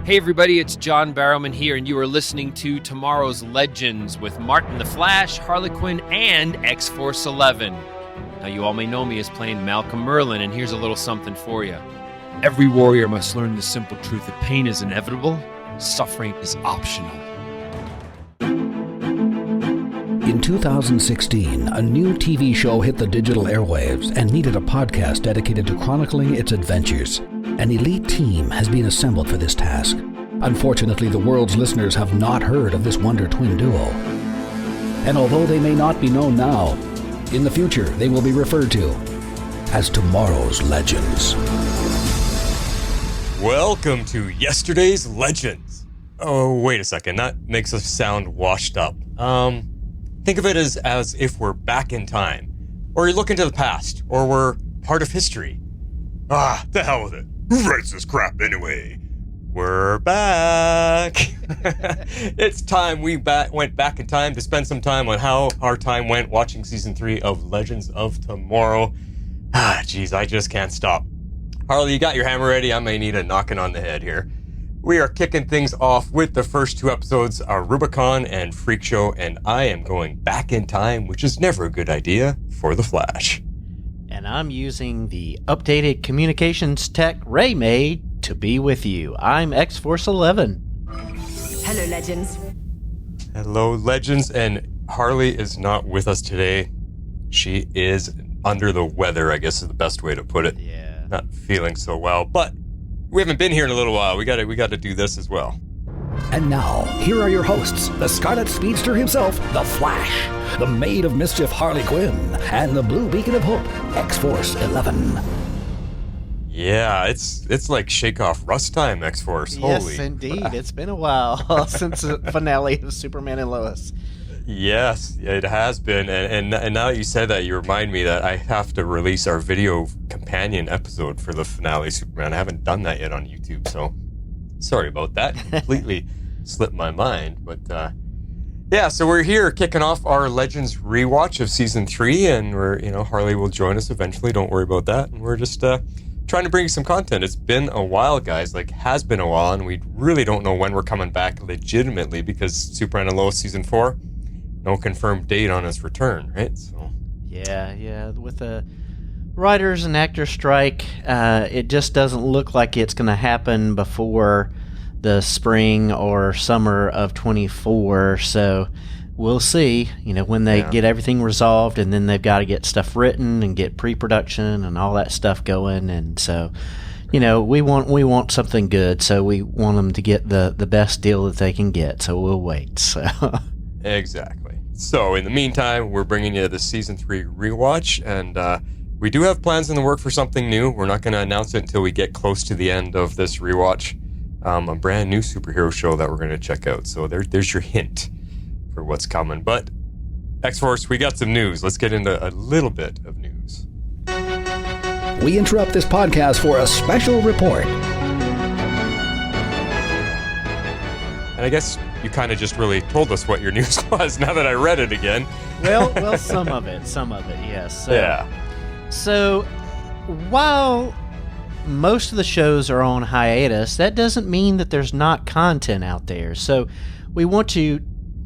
Hey everybody, it's John Barrowman here, and you are listening to Tomorrow's Legends with Martin the Flash, Harley Quinn, and X-Force 11. Now you all may know me as playing Malcolm Merlin, and here's a little something for you. Every warrior must learn the simple truth that pain is inevitable, suffering is optional. In 2016, a new TV show hit the digital airwaves and needed a podcast dedicated to chronicling its adventures. An elite team has been assembled for this task. Unfortunately, the world's listeners have not heard of this wonder twin duo. And although they may not be known now, in the future they will be referred to as Tomorrow's Legends. Welcome to Yesterday's Legends. Oh, wait a second. That makes us sound washed up. Think of it as if we're back in time, or you look into the past, or we're part of history. Ah, the hell with it. Who writes this crap anyway? We're back. It's time we went back in time to spend some time on how our time went watching season 3 of Legends of Tomorrow. Ah, geez, I just can't stop. Harley, you got your hammer ready? I may need a knocking on the head here. We are kicking things off with the first 2 episodes, Aruba-Con and Freakshow, and I am going back in time, which is never a good idea, for the Flash. And I'm using the updated communications tech Ray made to be with you. I'm X-Force 11. Hello, Legends. Hello, Legends, and Harley is not with us today. She is under the weather, I guess is the best way to put it. Yeah. Not feeling so well, but we haven't been here in a little while. We got to do this as well. And now, here are your hosts, the Scarlet Speedster himself, the Flash, the Maid of Mischief Harley Quinn, and the Blue Beacon of Hope, X-Force 11. Yeah, it's like shake-off rust time, X-Force. Yes, Holy indeed. crap. It's been a while since the finale of Superman and Lois. Yes, it has been. And now that you said that, you remind me that I have to release our video companion episode for the finale Superman. I haven't done that yet on YouTube, so sorry about that. Completely slipped my mind. But yeah, so we're here kicking off our Legends rewatch of season 3, and Harley will join us eventually. Don't worry about that. And we're just trying to bring you some content. It's been a while, guys. Has been a while, and we really don't know when we're coming back legitimately because Superman and Lois season 4, no confirmed date on his return, right? So Yeah. With the writers and actors strike, it just doesn't look like it's going to happen before the spring or summer of 24. So we'll see, when they get everything resolved, and then they've got to get stuff written and get pre-production and all that stuff going. And so, we want something good. So we want them to get the best deal that they can get. So we'll wait. So exactly. So in the meantime, we're bringing you the season 3 rewatch, and we do have plans in the work for something new. We're not going to announce it until we get close to the end of this rewatch. A brand new superhero show that we're going to check out. So there's your hint for what's coming. But X-Force, we got some news. Let's get into a little bit of news. We interrupt this podcast for a special report. And I guess you kind of just really told us what your news was now that I read it again. Well, some of it, yes. Yeah. So, while most of the shows are on hiatus, that doesn't mean that there's not content out there. So, we want you,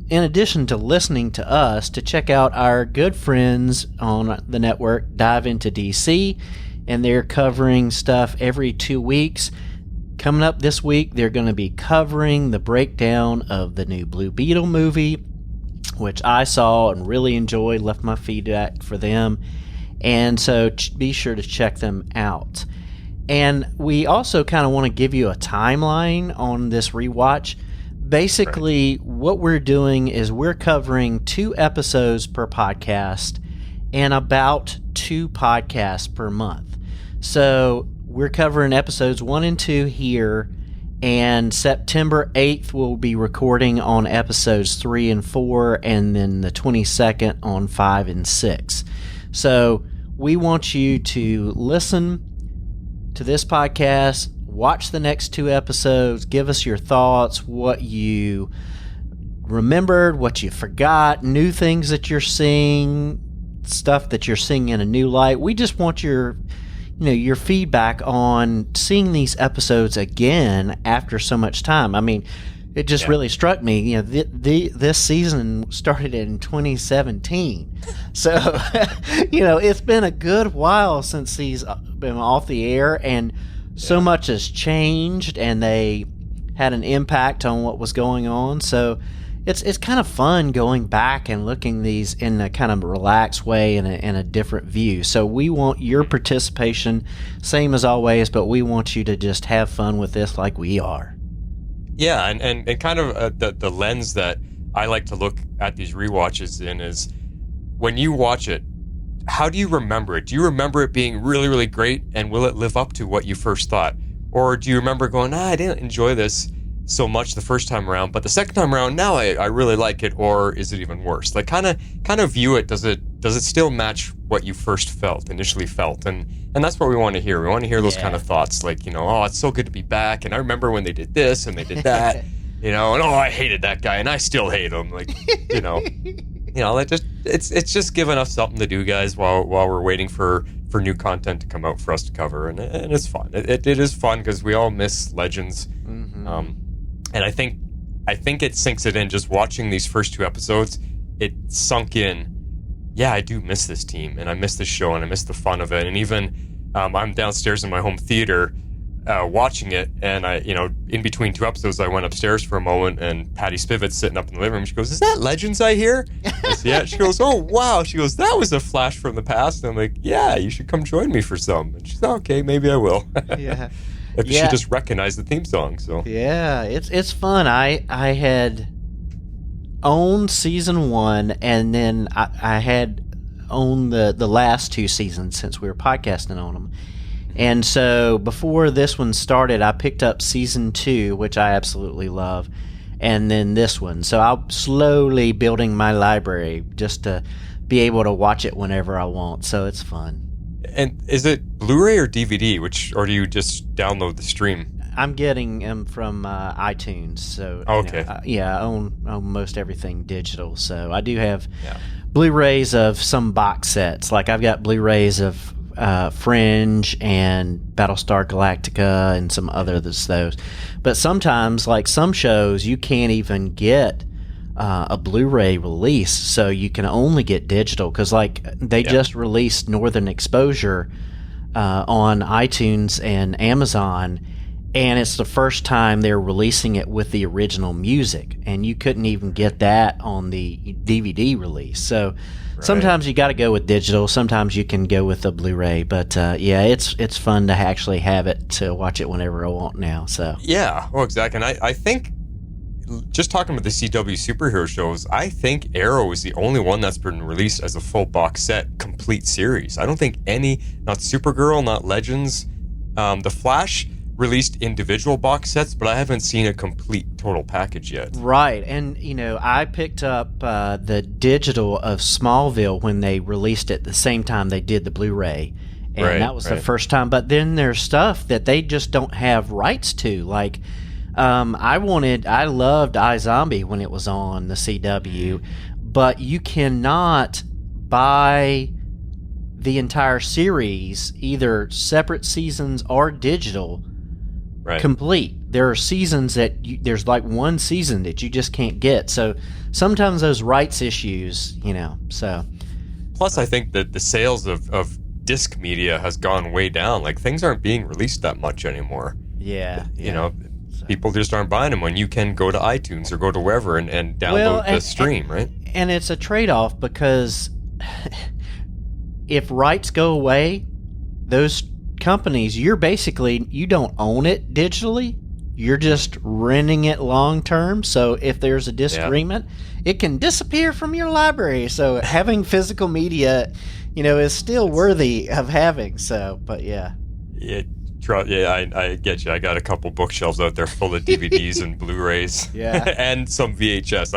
in addition to listening to us, to check out our good friends on the network, Dive Into DC, and they're covering stuff every 2 weeks. Coming up this week, they're going to be covering the breakdown of the new Blue Beetle movie, which I saw and really enjoyed, left my feedback for them. And so be sure to check them out. And we also kind of want to give you a timeline on this rewatch. Basically, what we're doing is we're covering 2 episodes per podcast and about 2 podcasts per month. So we're covering episodes 1 and 2 here, and September 8th we'll be recording on episodes 3 and 4, and then the 22nd on 5 and 6. So we want you to listen to this podcast, watch the next 2 episodes, give us your thoughts, what you remembered, what you forgot, new things that you're seeing, stuff that you're seeing in a new light. We just want your your feedback on seeing these episodes again after so much time. I mean, it just really struck me. This season started in 2017, so it's been a good while since he's been off the air, and so much has changed, and they had an impact on what was going on. So it's kind of fun going back and looking these in a kind of relaxed way and in a different view. So we want your participation, same as always, but we want you to just have fun with this like we are. Yeah, and kind of the lens that I like to look at these rewatches in is when you watch it, how do you remember it? Do you remember it being really, really great, and will it live up to what you first thought? Or do you remember going, I didn't enjoy this so much the first time around, but the second time around, now I really like it, or is it even worse? Like, kind of view it. Does it still match what you first initially felt? And that's what we want to hear. We want to hear those kind of thoughts, like, it's so good to be back, and I remember when they did this and they did that, and I hated that guy and I still hate him. Like, it's just giving us something to do, guys, while we're waiting for new content to come out for us to cover, and it's fun. It is fun because we all miss Legends. Mm-hmm. And I think it sinks it in just watching these first two episodes. It sunk in. Yeah, I do miss this team, and I miss this show, and I miss the fun of it. And even I'm downstairs in my home theater watching it, and I, in between two episodes, I went upstairs for a moment, and Patty Spivet's sitting up in the living room. She goes, "Is that Legends I hear?" I said, "Yeah." She goes, "Oh, wow." She goes, "That was a flash from the past." And I'm like, "Yeah, you should come join me for some." And she's, "Okay, maybe I will." Yeah. If she just recognized the theme song, so yeah, it's fun. I had owned season 1, and then I had owned the last 2 seasons since we were podcasting on them. And so before this one started, I picked up season 2, which I absolutely love, and then this one. So I'm slowly building my library just to be able to watch it whenever I want. So it's fun. And is it Blu-ray or DVD, or do you just download the stream? I'm getting them from iTunes. So okay. I own most everything digital. So I do have Blu-rays of some box sets. Like I've got Blu-rays of Fringe and Battlestar Galactica and some other those. But sometimes, like some shows, you can't even get a Blu-ray release, so you can only get digital, because like they just released Northern Exposure on iTunes and Amazon, and it's the first time they're releasing it with the original music, and you couldn't even get that on the DVD release. So sometimes you got to go with digital, sometimes you can go with the Blu-ray, but it's fun to actually have it to watch it whenever I want now. So exactly. And I think, just talking about the CW superhero shows, I think Arrow is the only one that's been released as a full box set, complete series. I don't think not Supergirl, not Legends. The Flash released individual box sets, but I haven't seen a complete total package yet. Right, and I picked up the digital of Smallville when they released it the same time they did the Blu-ray, and that was the first time. But then there's stuff that they just don't have rights to, like I loved iZombie when it was on the CW, but you cannot buy the entire series, either separate seasons or digital, complete. There are seasons that there's like one season that you just can't get. So sometimes those rights issues, so. Plus, I think that the sales of disc media has gone way down. Like, things aren't being released that much anymore. Yeah. People just aren't buying them when you can go to iTunes or go to wherever and download the stream, right? And it's a trade-off, because if rights go away, those companies, you don't own it digitally. You're just renting it long term. So if there's a disagreement, it can disappear from your library. So having physical media, is still worthy of having. So, but I get you. I got a couple bookshelves out there full of DVDs and Blu-rays, and some VHS.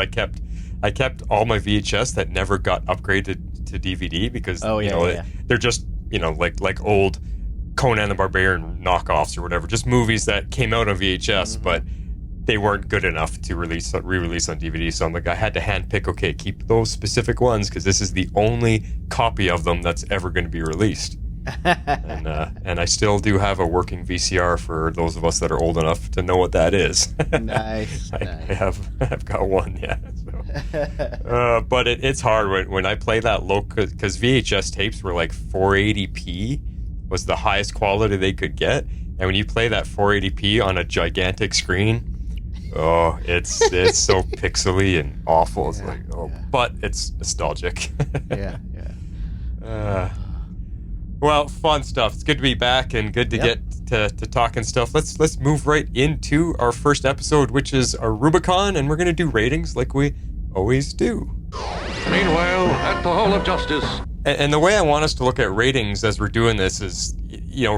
I kept all my VHS that never got upgraded to DVD because they're just like old Conan the Barbarian knockoffs or whatever, just movies that came out on VHS, but they weren't good enough to re-release on DVD. So I'm like, I had to handpick. Okay, keep those specific ones because this is the only copy of them that's ever going to be released. and I still do have a working VCR for those of us that are old enough to know what that is. Nice. I've got one, yeah. So. But it's hard when I play that low, because VHS tapes were like 480p was the highest quality they could get, and when you play that 480p on a gigantic screen, oh, it's so pixely and awful. It's but it's nostalgic. Yeah. Well, fun stuff. It's good to be back and good to get to talking stuff. Let's move right into our first episode, which is Aruba-Con, and we're going to do ratings like we always do. Meanwhile, at the Hall of Justice. And the way I want us to look at ratings as we're doing this is,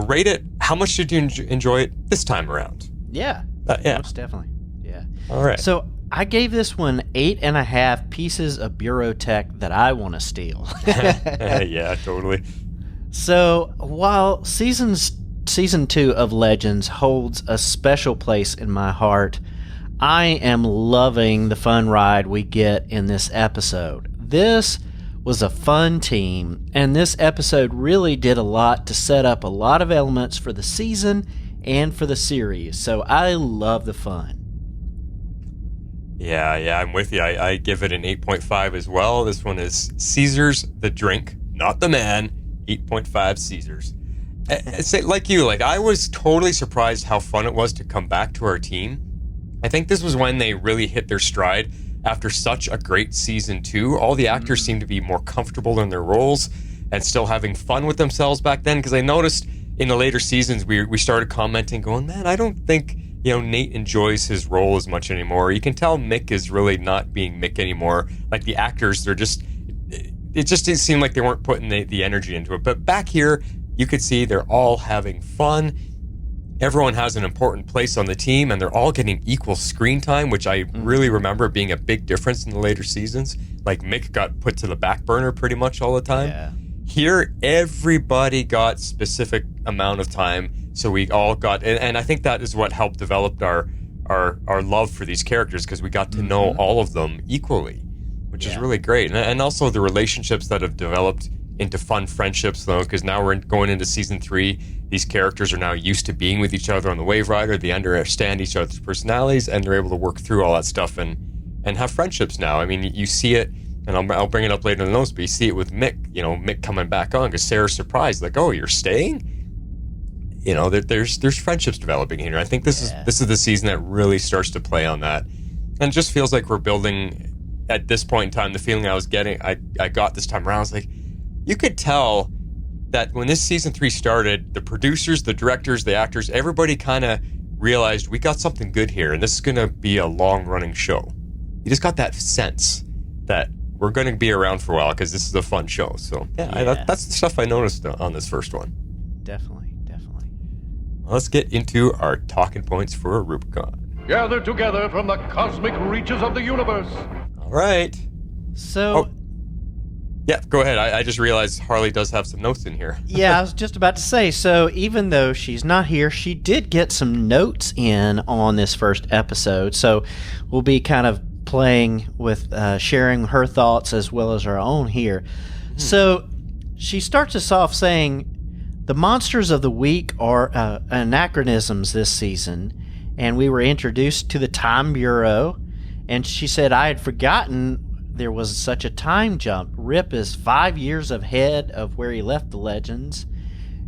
rate it. How much did you enjoy it this time around? Yeah. Most definitely. Yeah. All right. So I gave this one 8.5 pieces of bureau tech that I want to steal. Yeah, totally. So while season 2 of Legends holds a special place in my heart, I am loving the fun ride we get in this episode. This was a fun team, and this episode really did a lot to set up a lot of elements for the season and for the series. So I love the fun. Yeah, I'm with you. I give it an 8.5 as well. This one is Caesar's the drink, not the man. 8.5 Caesars. Like you, I was totally surprised how fun it was to come back to our team. I think this was when they really hit their stride after such a great season 2. All the actors seemed to be more comfortable in their roles and still having fun with themselves back then, because I noticed in the later seasons we started commenting, going, man, I don't think Nate enjoys his role as much anymore. You can tell Mick is really not being Mick anymore. Like the actors, it just didn't seem like they weren't putting the energy into it. But back here, you could see they're all having fun. Everyone has an important place on the team, and they're all getting equal screen time, which I really remember being a big difference in the later seasons. Like Mick got put to the back burner pretty much all the time. Yeah. Here, everybody got specific amount of time, so we all got, and I think that is what helped develop our love for these characters, because we got to know all of them equally, which is really great. And also the relationships that have developed into fun friendships, though, because now we're going into season 3. These characters are now used to being with each other on the Waverider. They understand each other's personalities, and they're able to work through all that stuff and have friendships now. I mean, you see it, and I'll bring it up later in the notes, but you see it with Mick. Mick coming back on because Sarah's surprised, like, oh, you're staying? There's friendships developing here. I think this is the season that really starts to play on that, and it just feels like we're building. At this point in time, the feeling I was getting, I got this time around, I was like, you could tell that when this season 3 started, the producers, the directors, the actors, everybody kind of realized we got something good here, and this is going to be a long-running show. You just got that sense that we're going to be around for a while because this is a fun show. So, that's the stuff I noticed on this first one. Definitely. Let's get into our talking points for Aruba-Con. Gathered together from the cosmic reaches of the universe. All right. So... Yeah, go ahead. I just realized Harley does have some notes in here. Yeah, I was just about to say, so even though she's not here, she did get some notes in on this first episode. So we'll be kind of playing with sharing her thoughts as well as our own here. So she starts us off saying, the monsters of the week are anachronisms this season, and we were introduced to the Time Bureau, and she said, I had forgotten there was such a time jump. Rip is 5 years ahead of where he left the Legends,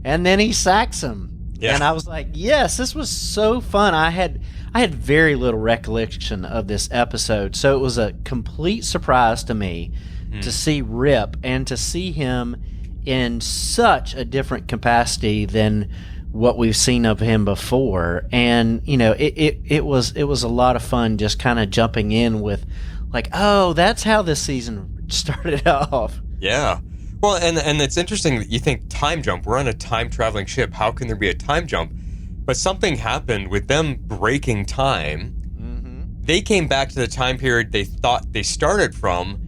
and then he sacks him. Yeah. And I was like, yes, this was so fun. I had very little recollection of this episode, so it was a complete surprise to me to see Rip and to see him in such a different capacity than what we've seen of him before. And it was a lot of fun just kind of jumping in with, like, oh, that's how this season started off. Yeah. Well, and it's interesting that you think time jump. We're on a time-traveling ship. How can there be a time jump? But something happened with them breaking time. They came back to the time period they thought they started from.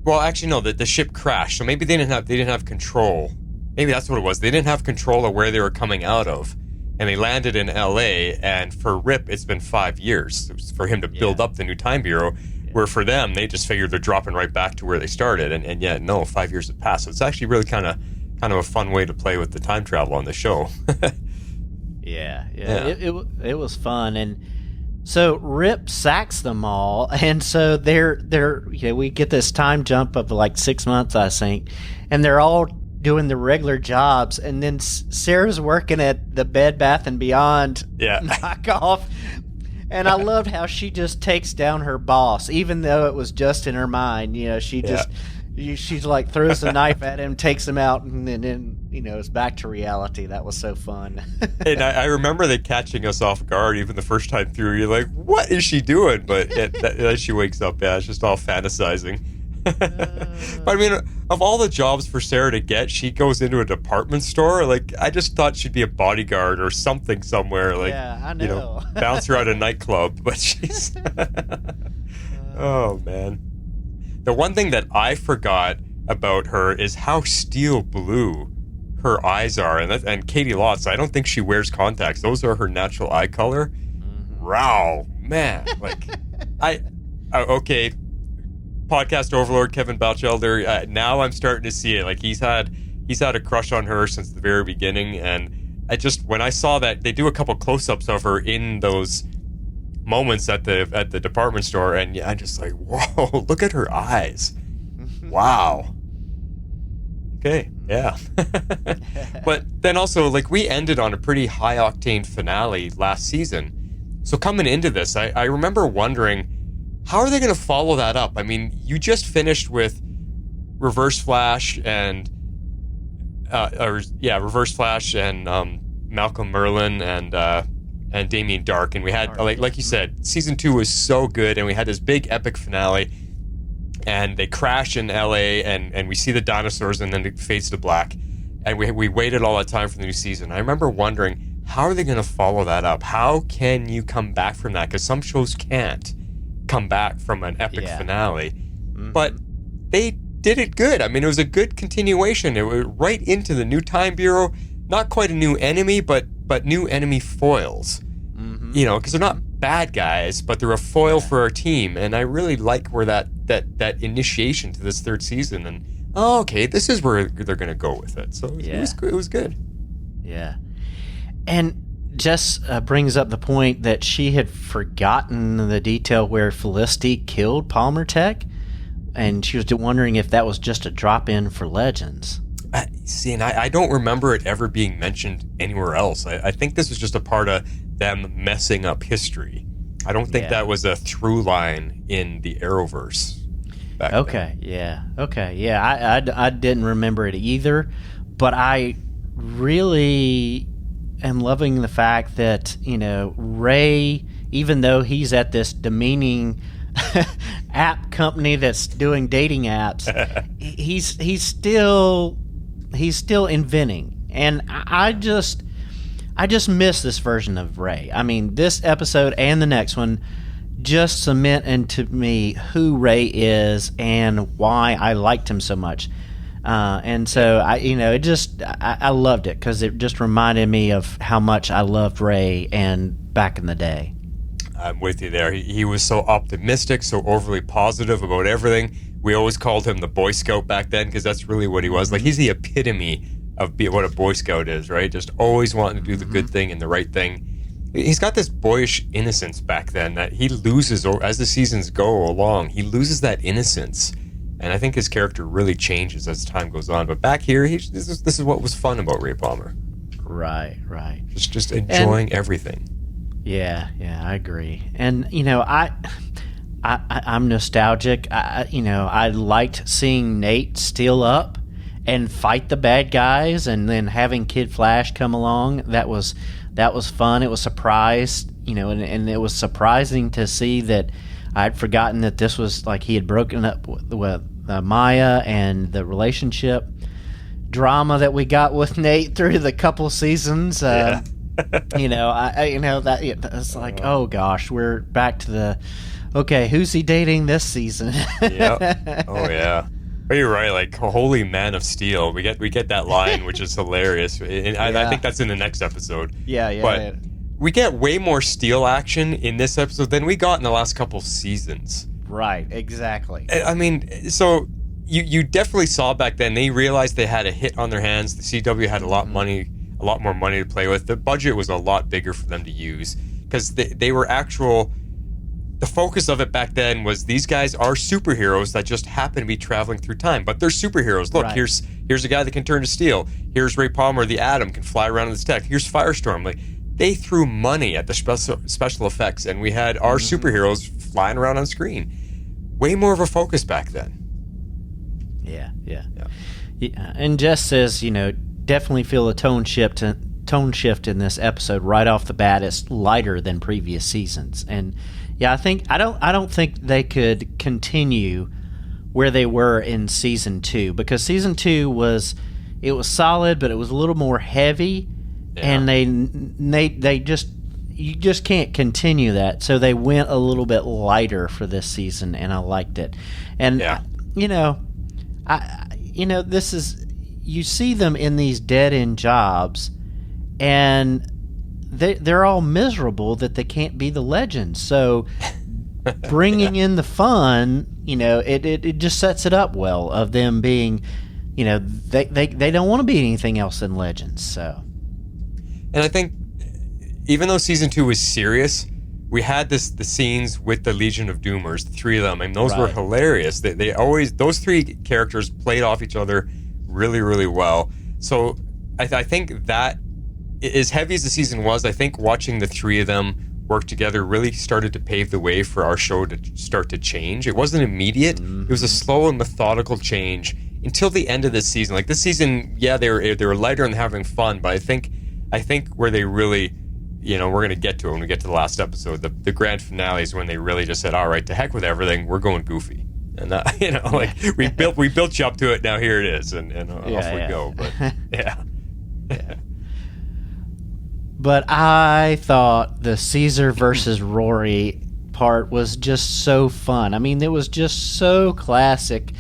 Well, actually, no, the ship crashed. So maybe they didn't have control. Maybe that's what it was. They didn't have control of where they were coming out of. And they landed in LA, and for Rip, it's been 5 years for him to build up the new Time Bureau. Where for them, they just figured they're dropping right back to where they started, and yet no, 5 years have passed. So it's actually really kind of kind of a fun way to play with the time travel on the show. Yeah. It was fun, and so Rip sacks them all, and so they're we get this time jump of like 6 months, I think, and they're all doing the regular jobs, and then Sarah's working at the Bed Bath and Beyond knockoff. And I loved how she just takes down her boss, even though it was just in her mind. She just she's like throws the knife at him, takes him out, and then it's back to reality. That was so fun. And I remember they catching us off guard even the first time through. You're like, what is she doing? But as she wakes up, it's just all fantasizing. But I mean, of all the jobs for Sarah to get, she goes into a department store. Like, I just thought she'd be a bodyguard or something somewhere. Like, I know. Bouncer at a nightclub. But she's... Oh, man. The one thing that I forgot about her is how steel blue her eyes are. And Katie Lotz, I don't think she wears contacts. Those are her natural eye color. Wow, man. Like, okay, podcast overlord Kevin Batchelder, now I'm starting to see it. Like, he's had a crush on her since the very beginning, and when I saw that, they do a couple close-ups of her in those moments at the department store, and I'm just like, whoa, look at her eyes. Wow. Okay, yeah. But then also, like, we ended on a pretty high-octane finale last season. So coming into this, I remember wondering, how are they going to follow that up? I mean, you just finished with Reverse Flash and Reverse Flash and Malcolm Merlin and Damien Dark, and we had like you said, season 2 was so good, and we had this big epic finale, and they crash in LA, and we see the dinosaurs, and then it fades to black, and we waited all that time for the new season. I remember wondering, how are they going to follow that up? How can you come back from that? Because some shows can't come back from an epic finale, but they did it good. I mean, it was a good continuation. It was right into the new Time Bureau, not quite a new enemy, but new enemy foils. Because they're not bad guys, but they're a foil for our team, and I really like where that initiation to this third season, and okay, this is where they're going to go with it. So it was good. Yeah, and Jess brings up the point that she had forgotten the detail where Felicity killed Palmer Tech, and she was wondering if that was just a drop-in for Legends. And I don't remember it ever being mentioned anywhere else. I think this was just a part of them messing up history. I don't think that was a through line in the Arrowverse back then. I didn't remember it either, but I really am loving the fact that, Ray, even though he's at this demeaning app company that's doing dating apps, he's still inventing, and I just miss this version of Ray. I mean, this episode and the next one just cement into me who Ray is and why I liked him so much. And so I loved it because it just reminded me of how much I loved Ray and back in the day. I'm with you there. He was so optimistic, so overly positive about everything. We always called him the Boy Scout back then because that's really what he was. Like, he's the epitome of what a Boy Scout is, right? Just always wanting to do the good thing and the right thing. He's got this boyish innocence back then that he loses as the seasons go along. He loses that innocence. And I think his character really changes as time goes on. But back here, this is what was fun about Ray Palmer. Right. Just enjoying everything. Yeah, I agree. And, I'm nostalgic. I liked seeing Nate steal up and fight the bad guys, and then having Kid Flash come along. That was fun. It was surprised, and it was surprising to see that I'd forgotten that this was like he had broken up with Maya, and the relationship drama that we got with Nate through the couple seasons. It's like, oh gosh, we're back to the, okay, who's he dating this season? Yep. Oh yeah. But you're right. Like, holy Man of Steel. We get that line, which is hilarious. And I think that's in the next episode. Yeah. But we get way more Steel action in this episode than we got in the last couple seasons. Right. Exactly. I mean, so you definitely saw back then. They realized they had a hit on their hands. The CW had a lot more money to play with. The budget was a lot bigger for them to use because they were actual. The focus of it back then was these guys are superheroes that just happen to be traveling through time, but they're superheroes. Look, here's a guy that can turn to steel. Here's Ray Palmer, the Atom, can fly around in this tech. Here's Firestorm. Like, they threw money at the special effects, and we had our superheroes flying around on screen. Way more of a focus back then. Yeah. And Jess says, definitely feel a tone shift in this episode right off the bat. It's lighter than previous seasons, and yeah, I don't think they could continue where they were in season 2, because season 2 was solid, but it was a little more heavy, and they you just can't continue that. So they went a little bit lighter for this season, and I liked it. And this is, you see them in these dead-end jobs, and they're all miserable that they can't be the legends. So bringing in the fun, it just sets it up well of them being, they don't want to be anything else than legends. So, and I think even though season 2 was serious, we had the scenes with the Legion of Doomers, the 3 of them, and those were hilarious. They always, those 3 characters played off each other really, really well. So I think that, as heavy as the season was, I think watching the 3 of them work together really started to pave the way for our show to start to change. It wasn't immediate. It was a slow and methodical change until the end of this season. Like, this season, they were lighter and having fun, but I think where they really, we're going to get to it when we get to the last episode. The grand finale is when they really just said, all right, to heck with everything, we're going goofy. And we built you up to it. Now here it is, and off we go. But yeah. But I thought the Caesar versus Rory part was just so fun. I mean, it was just so classic.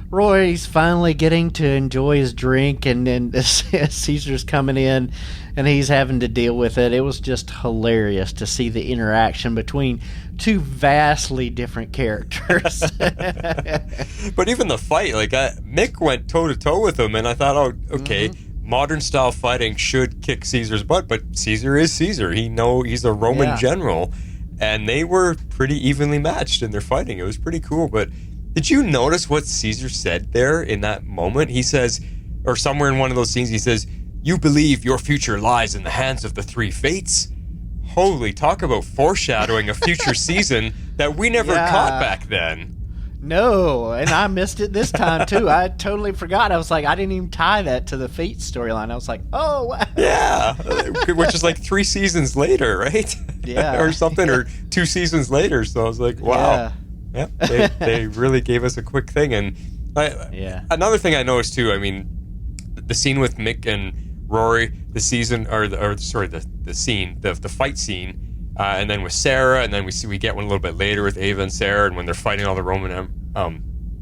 Rory's finally getting to enjoy his drink, and then Caesar's coming in, and he's having to deal with it. It was just hilarious to see the interaction between 2 vastly different characters. But even the fight, Mick went toe-to-toe with him, and I thought, oh, okay, modern style fighting should kick Caesar's butt, but Caesar is Caesar. He's a Roman general, and they were pretty evenly matched in their fighting. It was pretty cool. But did you notice what Caesar said there in that moment? He says, or somewhere in one of those scenes, he says, "You believe your future lies in the hands of the 3 fates." Holy, talk about foreshadowing a future season that we never caught back then. No, and I missed it this time too. I totally forgot. I was like, I didn't even tie that to the Fate storyline. I was like, oh, wow. Yeah, which is like 3 seasons later, right? Yeah. Or something, or 2 seasons later. So I was like, wow. Yeah, they really gave us a quick thing. And another thing I noticed too, I mean, the scene with Mick and Rory, the fight scene, and then with Sarah, and then we get one a little bit later with Ava and Sarah, and when they're fighting all the Roman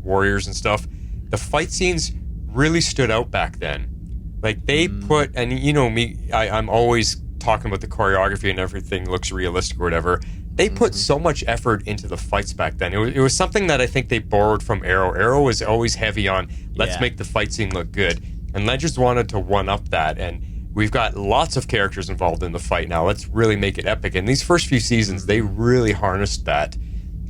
warriors and stuff. The fight scenes really stood out back then. Like, they put, and me, I'm always talking about the choreography and everything looks realistic or whatever. They put so much effort into the fights back then. It was something that I think they borrowed from Arrow. Arrow was always heavy on, let's make the fight scene look good. And Legends wanted to one-up that, and we've got lots of characters involved in the fight now. Let's really make it epic. And these first few seasons, they really harnessed that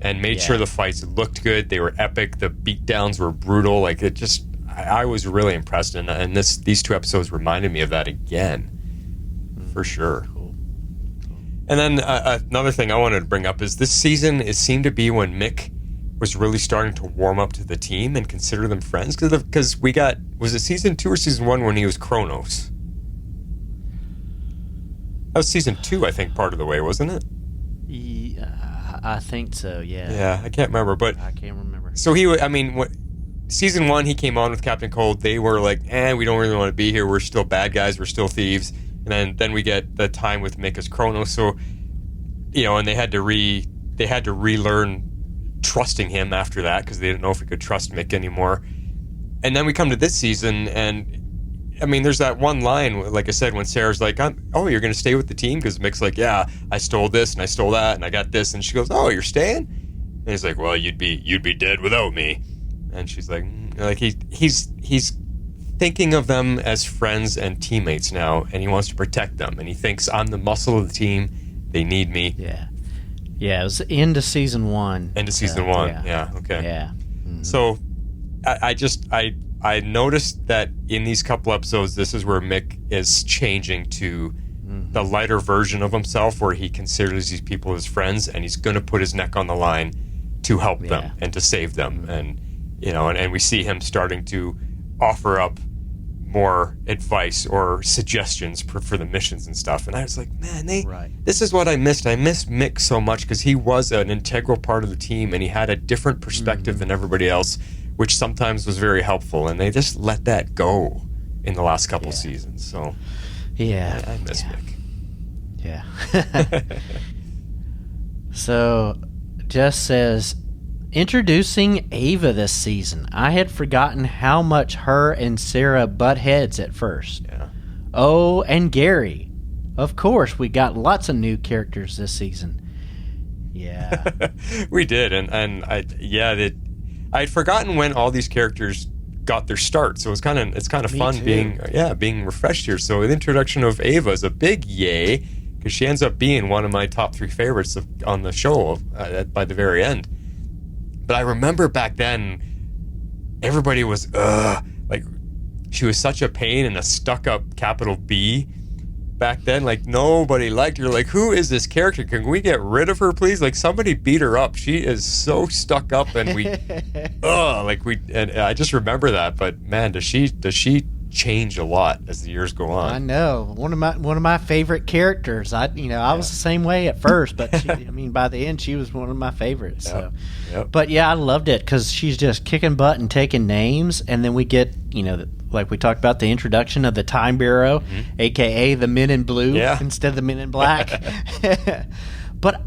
and made sure the fights looked good. They were epic. The beatdowns were brutal. Like, it just, I was really impressed. And these 2 episodes reminded me of that again, for sure. Cool. And then another thing I wanted to bring up is this season, it seemed to be when Mick was really starting to warm up to the team and consider them friends. Because we got, was it season 2 or season 1 when he was Kronos? That was season 2, I think, part of the way, wasn't it? Yeah, I think so, yeah. Yeah, I can't remember, but... I can't remember. So season 1, he came on with Captain Cold. They were like, we don't really want to be here. We're still bad guys. We're still thieves. And then we get the time with Mick as Kronos. So, and they had to relearn trusting him after that, because they didn't know if we could trust Mick anymore. And then we come to this season, and I mean, there's that one line, like I said, when Sarah's like, you're going to stay with the team? Because Mick's like, yeah, I stole this and I stole that and I got this. And she goes, oh, you're staying? And he's like, well, you'd be dead without me. And she's like he's thinking of them as friends and teammates now, and he wants to protect them, and he thinks, I'm the muscle of the team, they need me. Yeah, it was the end of season 1. End of season 1. Yeah, okay. Yeah. Mm-hmm. So I noticed that in these couple episodes, this is where Mick is changing to the lighter version of himself, where he considers these people as friends, and he's going to put his neck on the line to help them and to save them. And and we see him starting to offer up more advice or suggestions for the missions and stuff. And I was like, man, this is what I missed. I missed Mick so much because he was an integral part of the team, and he had a different perspective than everybody else, which sometimes was very helpful. And they just let that go in the last couple seasons. So I miss Mick. Yeah. So Jess says, introducing Ava this season. I had forgotten how much her and Sarah butt heads at first. Yeah. Oh, and Gary. Of course, we got lots of new characters this season. Yeah. We did, and I'd forgotten when all these characters got their start, so it's kind of fun too. being refreshed here. So the introduction of Ava is a big yay, because she ends up being one of my top 3 favorites on the show by the very end. But I remember back then, everybody was, like, she was such a pain and a stuck-up capital B back then. Like, nobody liked her. Like, who is this character? Can we get rid of her, please? Like, somebody beat her up. She is so stuck up, and and I just remember that. But, man, does she change a lot as the years go on. I know. One of my favorite characters. I was the same way at first, but by the end she was one of my favorites. So. Yep. But yeah, I loved it because she's just kicking butt and taking names, and then we get like we talked about, the introduction of the Time Bureau, aka the Men in Blue instead of the Men in Black. But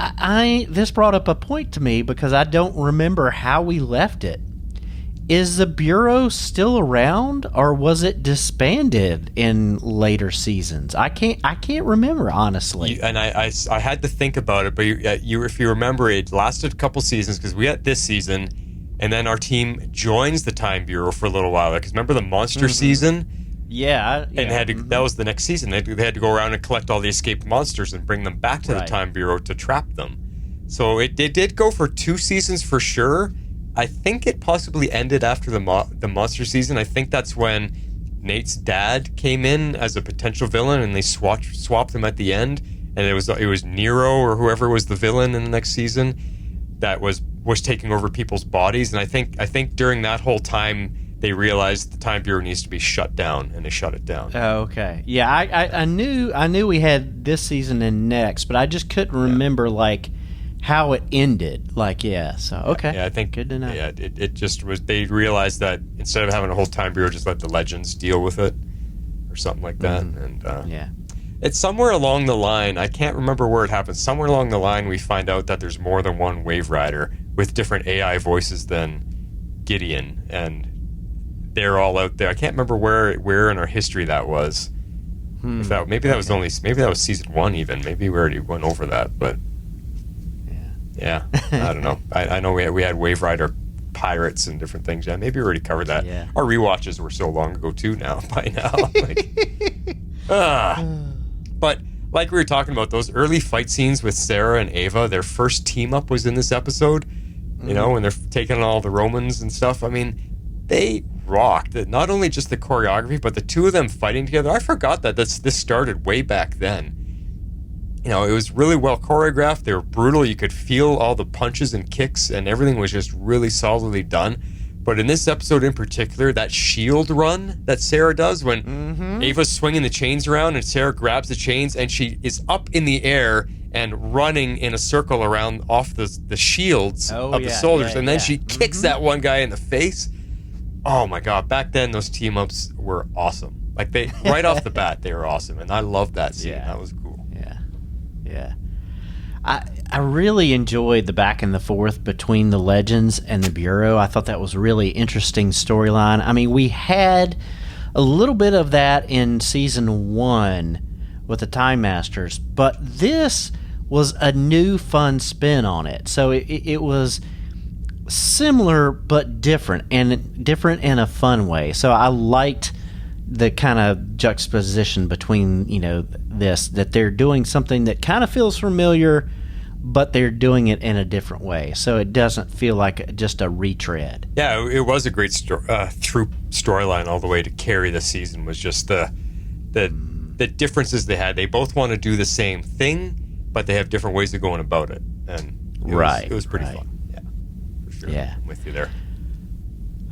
this brought up a point to me because I don't remember how we left it. Is the Bureau still around, or was it disbanded in later seasons? I can't remember, honestly. I had to think about it, but if you remember, it lasted a couple seasons because we had this season, and then our team joins the Time Bureau for a little while. Because remember the monster season? Yeah. And that was the next season. They had to go around and collect all the escaped monsters and bring them back to the Time Bureau to trap them. So it did go for 2 seasons for sure. I think it possibly ended after the monster season. I think that's when Nate's dad came in as a potential villain, and they swapped them at the end. And it was Nero or whoever was the villain in the next season that was taking over people's bodies. And I think during that whole time they realized the Time Bureau needs to be shut down, and they shut it down. Oh, okay. Yeah, I knew we had this season and next, but I just couldn't remember how it ended. So okay. Yeah, I think good to know. Yeah, it just was. They realized that instead of having a whole Time Bureau, just let the Legends deal with it, or something like that. And it's somewhere along the line. I can't remember where it happened. Somewhere along the line, we find out that there's more than one Waverider with different AI voices than Gideon, and they're all out there. I can't remember where in our history that was. Maybe that was season 1 even. Maybe we already went over that, but. Yeah, I don't know. I know we had Waverider pirates and different things. Yeah, maybe we already covered that. Yeah. Our rewatches were so long ago too by now. But like we were talking about, those early fight scenes with Sarah and Ava, their first team up was in this episode. When they're taking on all the Romans and stuff. They rocked. Not only just the choreography, but the two of them fighting together. I forgot that this started way back then. It was really well choreographed. They were brutal. You could feel all the punches and kicks, and everything was just really solidly done. But in this episode in particular, that shield run that Sarah does when Ava's swinging the chains around and Sarah grabs the chains and she is up in the air and running in a circle around off the shields of the soldiers. And then she kicks that one guy in the face. Oh my God. Back then, those team-ups were awesome. Right off the bat, they were awesome. And I loved that scene. That was cool. Yeah. I really enjoyed the back and the forth between the Legends and the Bureau. I thought that was a really interesting storyline. We had a little bit of that in season 1 with the Time Masters, but this was a new fun spin on it. So it was similar but different, and different in a fun way. So I liked the kind of juxtaposition between, that they're doing something that kind of feels familiar, but they're doing it in a different way. So it doesn't feel like just a retread. Yeah, it was a great through storyline all the way to carry the season. Was just the differences they had. They both want to do the same thing, but they have different ways of going about it. And it was pretty fun. Yeah, for sure. Yeah. I'm with you there.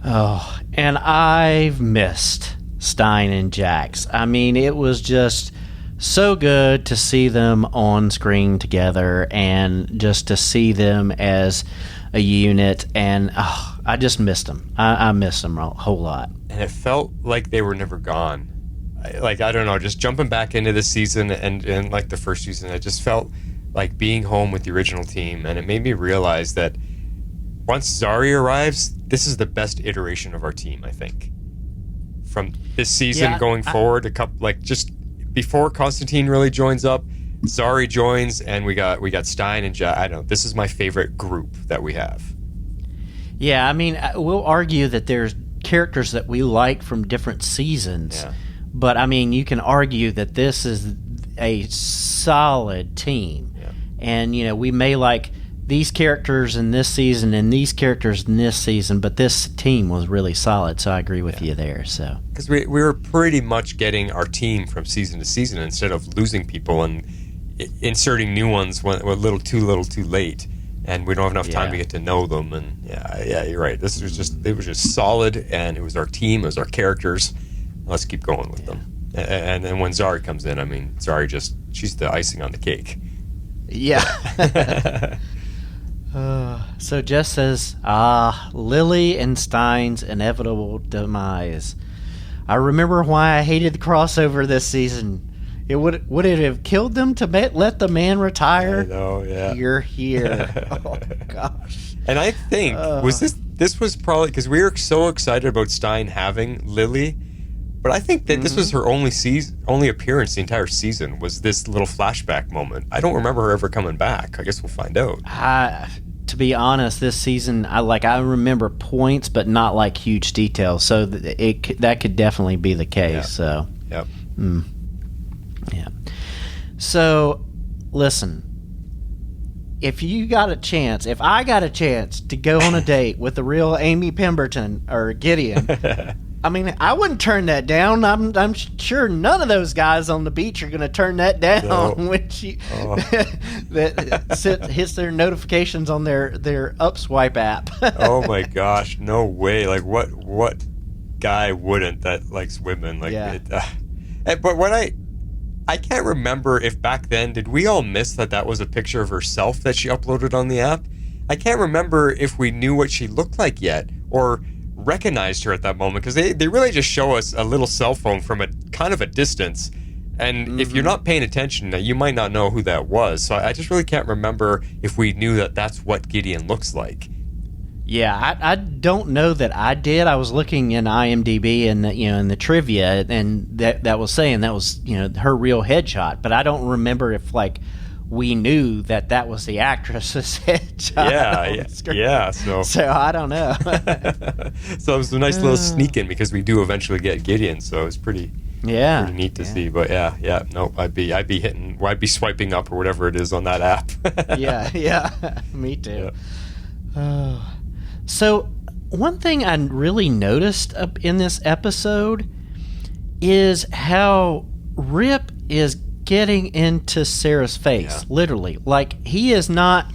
Oh, and I've missed Stein and Jax. I mean, it was just so good to see them on screen together and just to see them as a unit. And I just missed them. I missed them a whole lot. And it felt like they were never gone. I don't know, just jumping back into the season and like the first season, I just felt like being home with the original team. And it made me realize that once Zari arrives, this is the best iteration of our team, I think. From this season going forward, just before Constantine really joins up, Zari joins, and we got Stein and Jack. I don't know. This is my favorite group that we have. Yeah, I mean, we'll argue that there's characters that we like from different seasons, but I mean, you can argue that this is a solid team, and we may like these characters in this season and these characters in this season, but this team was really solid, so I agree with you there. So because we were pretty much getting our team from season to season instead of losing people and inserting new ones when a little too late, and we don't have enough time to get to know them. And you're right. It was just solid, and it was our team, it was our characters. Let's keep going with them. And then when Zari comes in, I mean, Zari she's the icing on the cake. Yeah. So Jess says, Lily and Stein's inevitable demise. I remember why I hated the crossover this season. Would it have killed them to let the man retire? I know, yeah. You're here. Oh, gosh. And I think, this was probably, because we were so excited about Stein having Lily, but I think that this was her only appearance the entire season, was this little flashback moment. I don't remember her ever coming back. I guess we'll find out. To be honest, this season, I remember points, but not like huge details. So that could definitely be the case. Yeah. So, yep. Yeah. So, listen. If I got a chance to go on a date with the real Amy Pemberton or Gideon, I mean, I wouldn't turn that down. I'm sure none of those guys on the beach are going to turn that down when she hits their notifications on their Upswipe app. Oh my gosh, no way! Like what guy wouldn't that likes women? Like, but when I can't remember if back then did we all miss that was a picture of herself that she uploaded on the app. I can't remember if we knew what she looked like yet or recognized her at that moment, because they really just show us a little cell phone from a kind of a distance, and if you're not paying attention, you might not know who that was. So I just really can't remember if we knew that's what Gideon looks like. Yeah, I don't know that I did. I was looking in IMDb and in the trivia, and that was saying that was her real headshot, but I don't remember if we knew that was the actress's headshot. Yeah. So I don't know. So it was a nice little sneak in, because we do eventually get Gideon. So it's pretty neat to see. But no, I'd be swiping up or whatever it is on that app. yeah, me too. Yeah. So one thing I really noticed in this episode is how Rip is getting into Sarah's face, literally. Like, he's not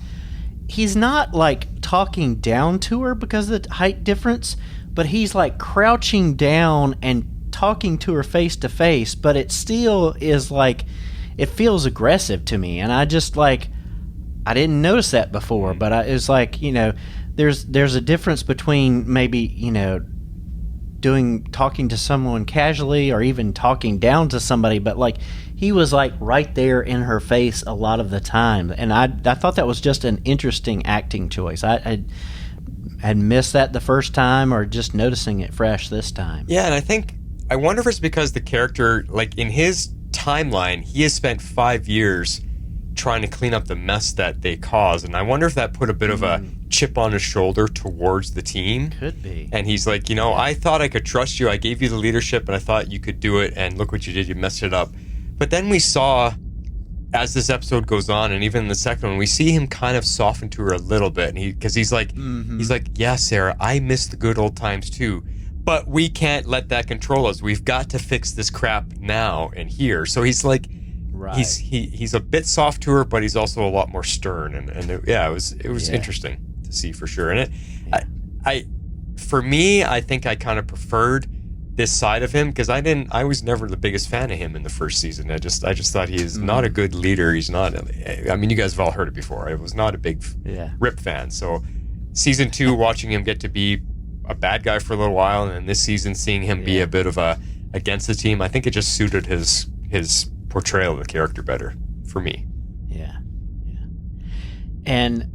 like talking down to her because of the height difference, but he's like crouching down and talking to her face to face, but it still is like, it feels aggressive to me. And I just I didn't notice that before, but it's like, there's a difference between maybe, talking to someone casually or even talking down to somebody, but he was right there in her face a lot of the time, and I thought that was just an interesting acting choice. I had missed that the first time, or just noticing it fresh this time. Yeah, and I wonder if it's because the character, in his timeline, he has spent 5 years trying to clean up the mess that they caused. And I wonder if that put a bit of a chip on his shoulder towards the team. Could be. And he's like, I thought I could trust you. I gave you the leadership and I thought you could do it. And look what you did. You messed it up. But then we saw, as this episode goes on, and even in the second one, we see him kind of soften to her a little bit. And because he's like, yeah, Sarah, I miss the good old times too. But we can't let that control us. We've got to fix this crap now and here. So he's like, he's a bit soft to her, but he's also a lot more stern. And it was interesting to see for sure. And for me, I think I kind of preferred this side of him because I was never the biggest fan of him in the first season. I just thought he is not a good leader. He's not. I mean, you guys have all heard it before. I was not a big Rip fan. So season 2, watching him get to be a bad guy for a little while, and then this season seeing him be a bit of a against the team, I think it just suited his portrayal of the character better for me. Yeah. And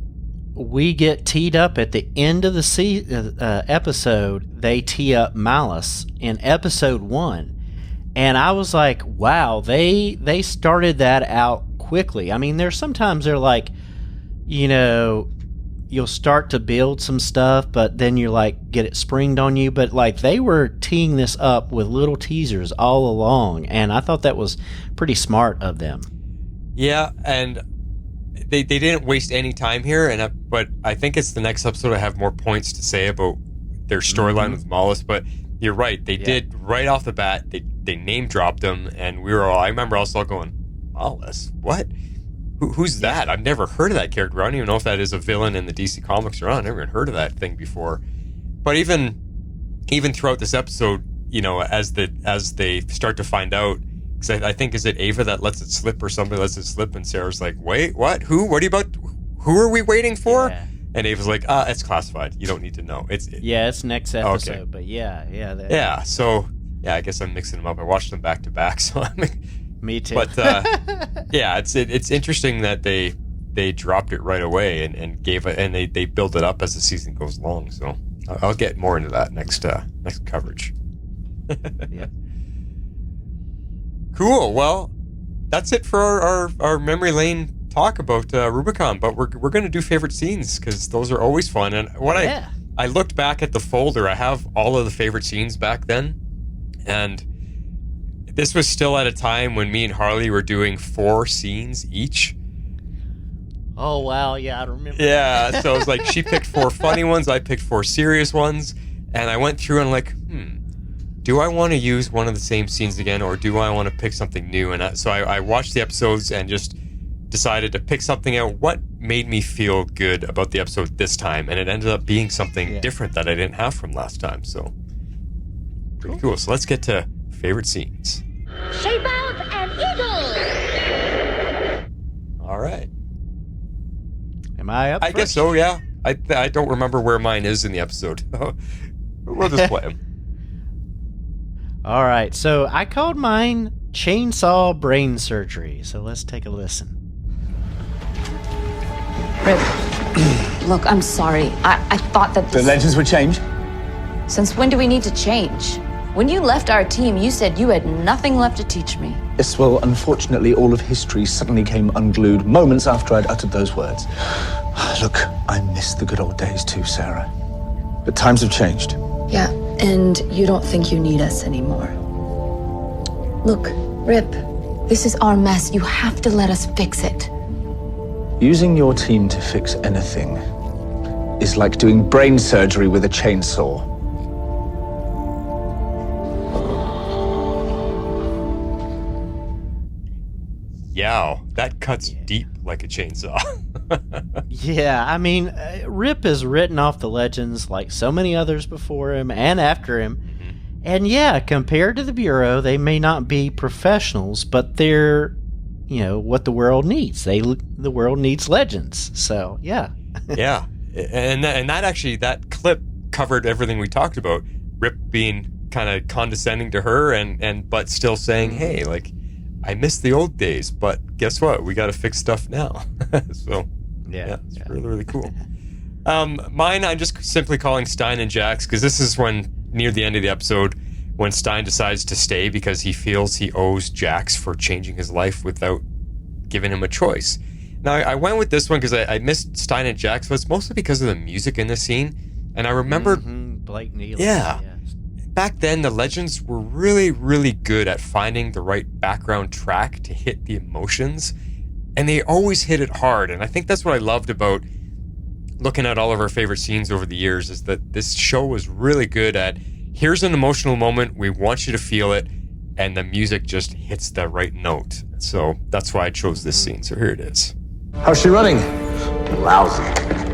we get teed up at the end of the episode. They tee up Mallus in episode 1, and I was like, wow, they started that out quickly. I mean, sometimes they're like, you'll start to build some stuff, but then you're like, get it springed on you. But like, they were teeing this up with little teasers all along, and I thought that was pretty smart of them. Yeah, and they didn't waste any time here, but I think it's the next episode I have more points to say about their storyline with Mallus. But you're right, they did right off the bat. They name dropped him, and I remember also going, Mallus, what? Who's that? I've never heard of that character. I don't even know if that is a villain in the DC Comics or not. I've never even heard of that thing before. But even throughout this episode, as they start to find out, because I think, is it Ava that lets it slip or somebody lets it slip, and Sarah's like, wait, what? Who? What are you about? Who are we waiting for? Yeah. And Ava's like, it's classified. You don't need to know. It's next episode. Okay. But yeah. So I guess I'm mixing them up. I watched them back to back, so I'm. Me too. But it's interesting that they dropped it right away and gave it, and they build it up as the season goes along. So I'll get more into that next coverage. Yeah. Cool. Well, that's it for our memory lane talk about Aruba-Con. But we're going to do favorite scenes because those are always fun. And when I looked back at the folder, I have all of the favorite scenes back then, and this was still at a time when me and Harley were doing 4 scenes each. Oh, wow. Yeah, I remember. Yeah, so it was like she picked 4 funny ones, I picked 4 serious ones, and I went through and like, do I want to use one of the same scenes again, or do I want to pick something new? And so I watched the episodes and just decided to pick something out. What made me feel good about the episode this time? And it ended up being something different that I didn't have from last time. So pretty cool. So let's get to favorite scenes. Shape out an eagle. All right. Am I up? I guess so. Yeah. I don't remember where mine is in the episode. We'll just play them. All right. So I called mine chainsaw brain surgery. So let's take a listen. Rip, look, I'm sorry. I thought that the legends would change. Since when do we need to change? When you left our team, you said you had nothing left to teach me. Yes, well, unfortunately, all of history suddenly came unglued moments after I'd uttered those words. Look, I miss the good old days too, Sarah. But times have changed. Yeah, and you don't think you need us anymore. Look, Rip, this is our mess. You have to let us fix it. Using your team to fix anything is like doing brain surgery with a chainsaw. Yeah, that cuts deep like a chainsaw. Yeah, I mean, Rip is written off the legends like so many others before him and after him. Mm-hmm. And yeah, compared to the Bureau, they may not be professionals, but they're, what the world needs. The world needs legends. So, yeah. Yeah. And that clip covered everything we talked about. Rip being kind of condescending to her but still saying, hey, like, I miss the old days, but guess what? We got to fix stuff now. So, it's really, really cool. Mine, I'm just simply calling Stein and Jax, because this is when, near the end of the episode, when Stein decides to stay because he feels he owes Jax for changing his life without giving him a choice. Now, I went with this one because I missed Stein and Jack, so it's mostly because of the music in the scene. And I remember... Blake Neely. Yeah. Yes. Back then, the Legends were really, really good at finding the right background track to hit the emotions. And they always hit it hard. And I think that's what I loved about looking at all of our favorite scenes over the years, is that this show was really good at, here's an emotional moment, we want you to feel it, and the music just hits the right note. So that's why I chose this scene. So here it is. How's she running? Lousy.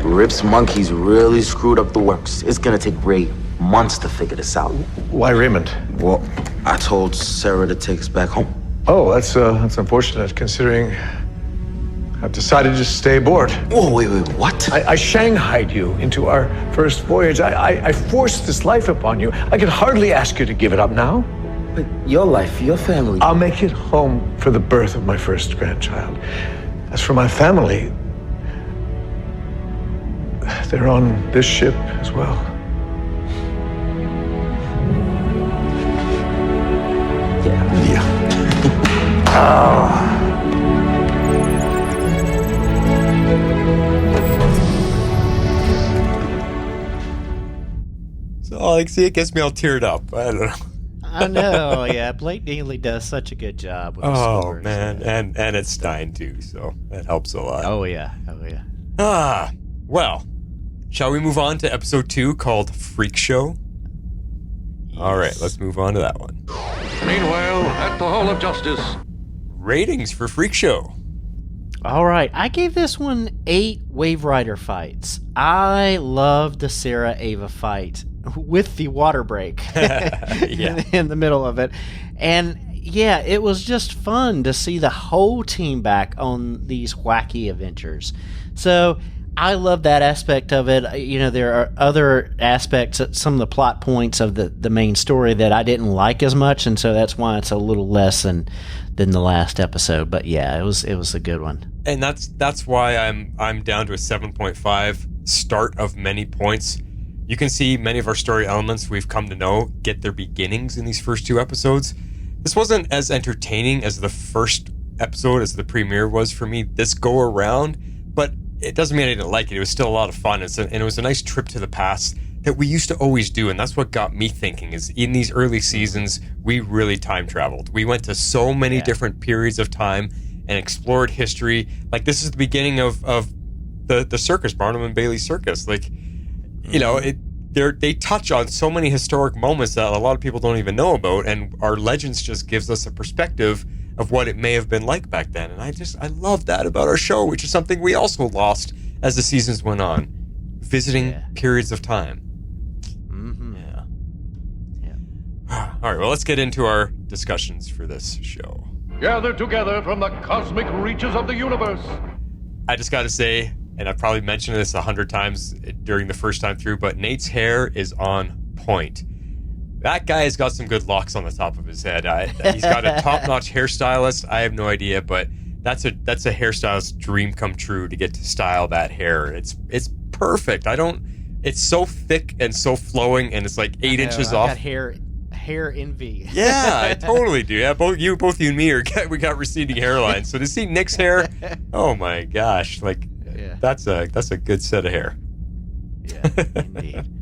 Rip's monkeys really screwed up the works. It's gonna take Ray months to figure this out. Why Raymond? Well, I told Sarah to take us back home. Oh, that's unfortunate, considering I've decided to stay aboard. Whoa, wait, what? I shanghaied you into our first voyage. I forced this life upon you. I could hardly ask you to give it up now. But your life, your family... I'll make it home for the birth of my first grandchild. As for my family, they're on this ship as well. Yeah. Oh. So, like, see, it gets me all teared up. I don't know. I know, yeah. Blake Neely does such a good job with the scores. Oh, man. And it's Stein, too, so that helps a lot. Oh, yeah. Well, shall we move on to episode 2 called Freakshow? Yes. All right, let's move on to that one. Meanwhile, at the Hall of Justice. Ratings for Freakshow. All right, I gave this one 8 Waverider fights. I loved the Sarah Ava fight with the water break in the middle of it. And yeah, it was just fun to see the whole team back on these wacky adventures. So I love that aspect of it. You know, there are other aspects, some of the plot points of the main story that I didn't like as much, and so that's why it's a little less than the last episode. But yeah, it was a good one. And that's why I'm down to a 7.5, start of many points. You can see many of our story elements we've come to know get their beginnings in these first 2 episodes. This wasn't as entertaining as the first episode, as the premiere was for me this go around, but it doesn't mean I didn't like it. It was still a lot of fun. And it was a nice trip to the past that we used to always do. And that's what got me thinking, is in these early seasons, we really time traveled. We went to so many different periods of time and explored history. Like, this is the beginning of the circus, Barnum and Bailey Circus. Like, you know, they touch on so many historic moments that a lot of people don't even know about, and our Legends just gives us a perspective of what it may have been like back then. And I love that about our show, which is something we also lost as the seasons went on, visiting periods of time. Mm-hmm. Yeah. All right, well, let's get into our discussions for this show. Gathered together from the cosmic reaches of the universe. I just got to say, and I've probably mentioned this 100 times during the first time through, but Nate's hair is on point. That guy has got some good locks on the top of his head. He's got a top-notch hairstylist. I have no idea, but that's a hairstylist's dream come true to get to style that hair. It's perfect. It's so thick and so flowing, and it's like 8 inches off. I got hair envy. Yeah, I totally do. Yeah, both you and me we got receding hairlines. So to see Nick's hair, oh my gosh, like that's a good set of hair. Yeah, indeed.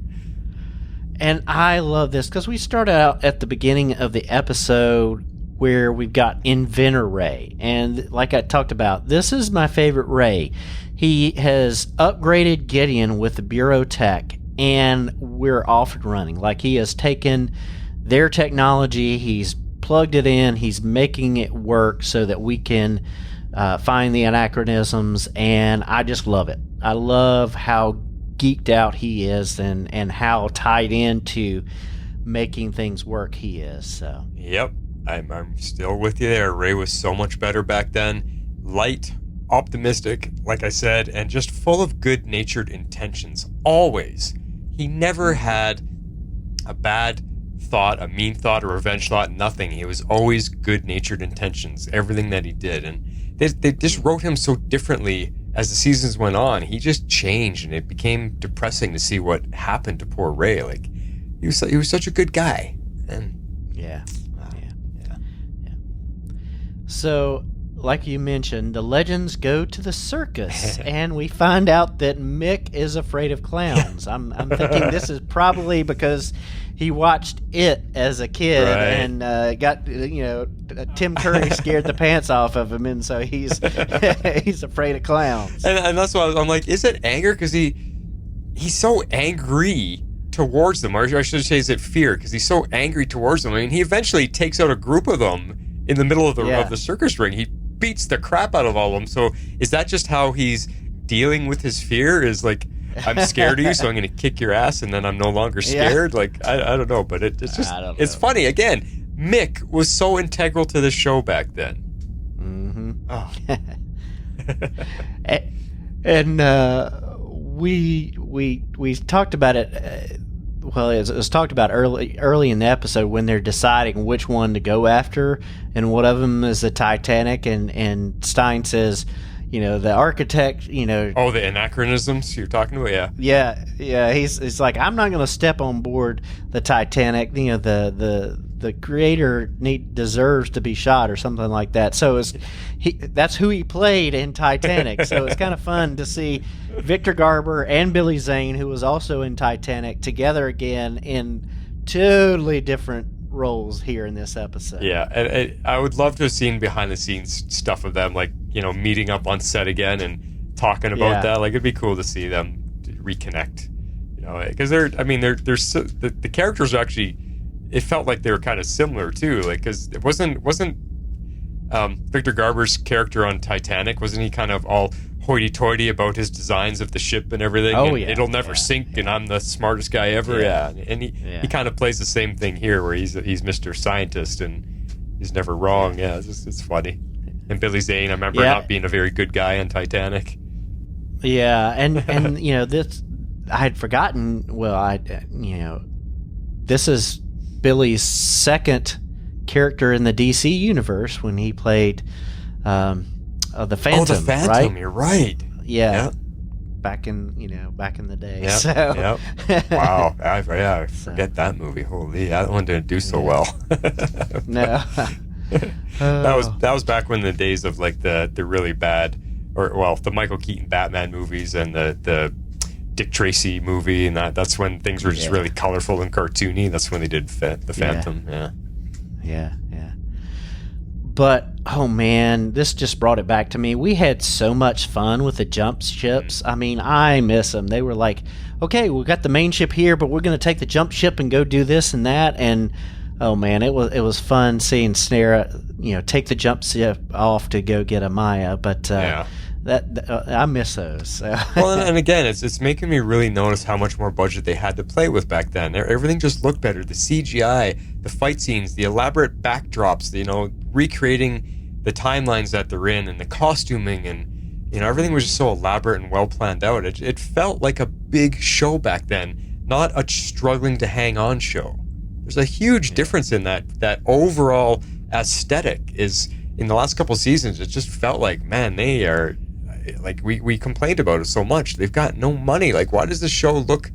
And I love this because we started out at the beginning of the episode where we've got Inventor Ray. And like I talked about, this is my favorite Ray. He has upgraded Gideon with the Bureau Tech, and we're off and running. Like, he has taken their technology, he's plugged it in, he's making it work so that we can find the anachronisms, and I just love it. I love how geeked out he is and how tied into making things work he is. So yep, I'm still with you there. Ray was so much better back then. Light, optimistic, like I said, and just full of good-natured intentions. Always. He never had a bad thought, a mean thought, a revenge thought, nothing. He was always good-natured intentions, everything that he did. And they just wrote him so differently as the seasons went on. He just changed, and it became depressing to see what happened to poor Ray. Like, he was such a good guy. And yeah. So like you mentioned, the legends go to the circus, and we find out that Mick is afraid of clowns. I'm thinking this is probably because he watched it as a kid and got Tim Curry scared the pants off of him, and so he's he's afraid of clowns. And that's why I'm like, is it anger? Because he's so angry towards them, or I should say, is it fear? Because he's so angry towards them. I mean, he eventually takes out a group of them in the middle of the circus ring. He beats the crap out of all of them. So is that just how he's dealing with his fear? Is like, I'm scared of you, so I'm going to kick your ass, and then I'm no longer scared? Like, I don't know, but it's just, it's funny. Again, Mick was so integral to the show back then. And we talked about it. Well, it was talked about early in the episode when they're deciding which one to go after, and one of them is the Titanic, and Stein says, the architect, Oh, the anachronisms you're talking about, yeah. He's like, I'm not going to step on board the Titanic. The creator deserves to be shot or something like that. So that's who he played in Titanic. So it's kind of fun to see Victor Garber and Billy Zane, who was also in Titanic, together again in totally different roles here in this episode. Yeah, and I would love to have seen behind the scenes stuff of them, like, meeting up on set again and talking about that. Like, it'd be cool to see them reconnect, because the characters are actually, it felt like they were kind of similar too, like, because it wasn't Victor Garber's character on Titanic, wasn't he kind of all hoity-toity about his designs of the ship and everything? It'll never sink, and I'm the smartest guy ever. And he kind of plays the same thing here, where he's Mr. Scientist and he's never wrong. It's funny. And Billy Zane, I remember not being a very good guy on Titanic. Yeah, and this I had forgotten. Well, this is Billy's second character in the DC universe when he played the Phantom. Oh, the Phantom, right? You're right. Yeah. Back in the day. Yep. So. Yep. Wow. I forget that movie. Holy, that one didn't do so well. No. That was back when the days of like the really bad, the Michael Keaton Batman movies and the Dick Tracy movie, and that's when things were just really colorful and cartoony. That's when they did the Phantom. Yeah. But, oh man, this just brought it back to me. We had so much fun with the jump ships. I mean, I miss them. They were like, okay, we got the main ship here, but we're going to take the jump ship and go do this and that. And, oh man, it was fun seeing Snare, take the jump ship off to go get Amaya. But I miss those. Well, and again, it's making me really notice how much more budget they had to play with back then. Everything just looked better. The CGI, the fight scenes, the elaborate backdrops, recreating the timelines that they're in, and the costuming, and everything was just so elaborate and well planned out. It felt like a big show back then, not a struggling to hang on show. There's a huge difference in that overall aesthetic. Is in the last couple of seasons, it just felt like, man, they are. Like, we complained about it so much. They've got no money. Like, why does the show look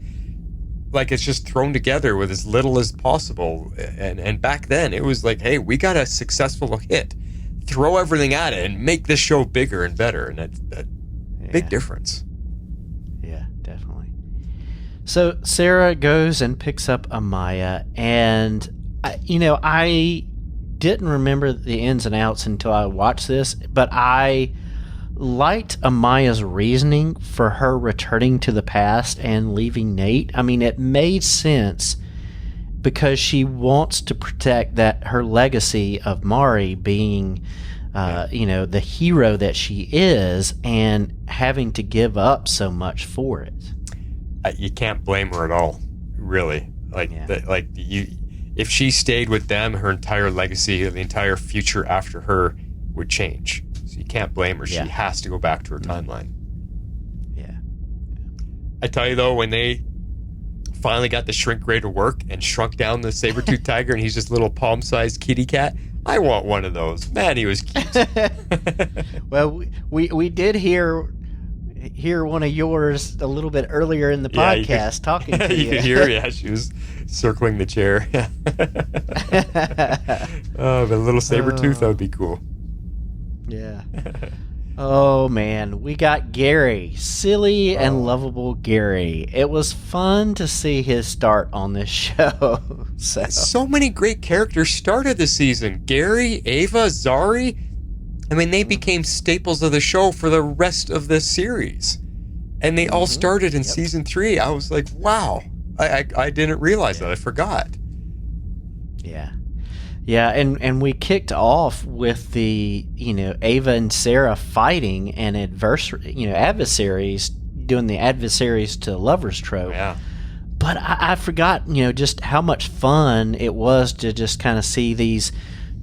like it's just thrown together with as little as possible? And back then, it was like, hey, we got a successful hit. Throw everything at it and make this show bigger and better. And that big difference. Yeah, definitely. So Sarah goes and picks up Amaya. And, I didn't remember the ins and outs until I watched this. But I liked Amaya's reasoning for her returning to the past and leaving Nate. I mean, it made sense because she wants to protect her legacy of Mari being, the hero that she is, and having to give up so much for it. You can't blame her at all, really. If she stayed with them, her entire legacy, the entire future after her would change. So you can't blame her. She has to go back to her timeline. Yeah. I tell you, though, when they finally got the shrink ray to work and shrunk down the saber-toothed tiger, and he's just a little palm-sized kitty cat, I want one of those. Man, he was cute. Well, we did hear one of yours a little bit earlier in the podcast talking to you. You could hear, she was circling the chair. But a little saber-tooth, that would be cool. Yeah. Oh, man. We got Gary. Silly and lovable Gary. It was fun to see his start on this show. So many great characters started this season. Gary, Ava, Zari. I mean, they became staples of the show for the rest of this series. And they all started in season 3. I was like, wow. I didn't realize that. I forgot. Yeah. Yeah, and we kicked off with the, Ava and Sarah fighting and adversaries, doing the adversaries to lovers trope. Yeah. But I forgot, just how much fun it was to just kind of see these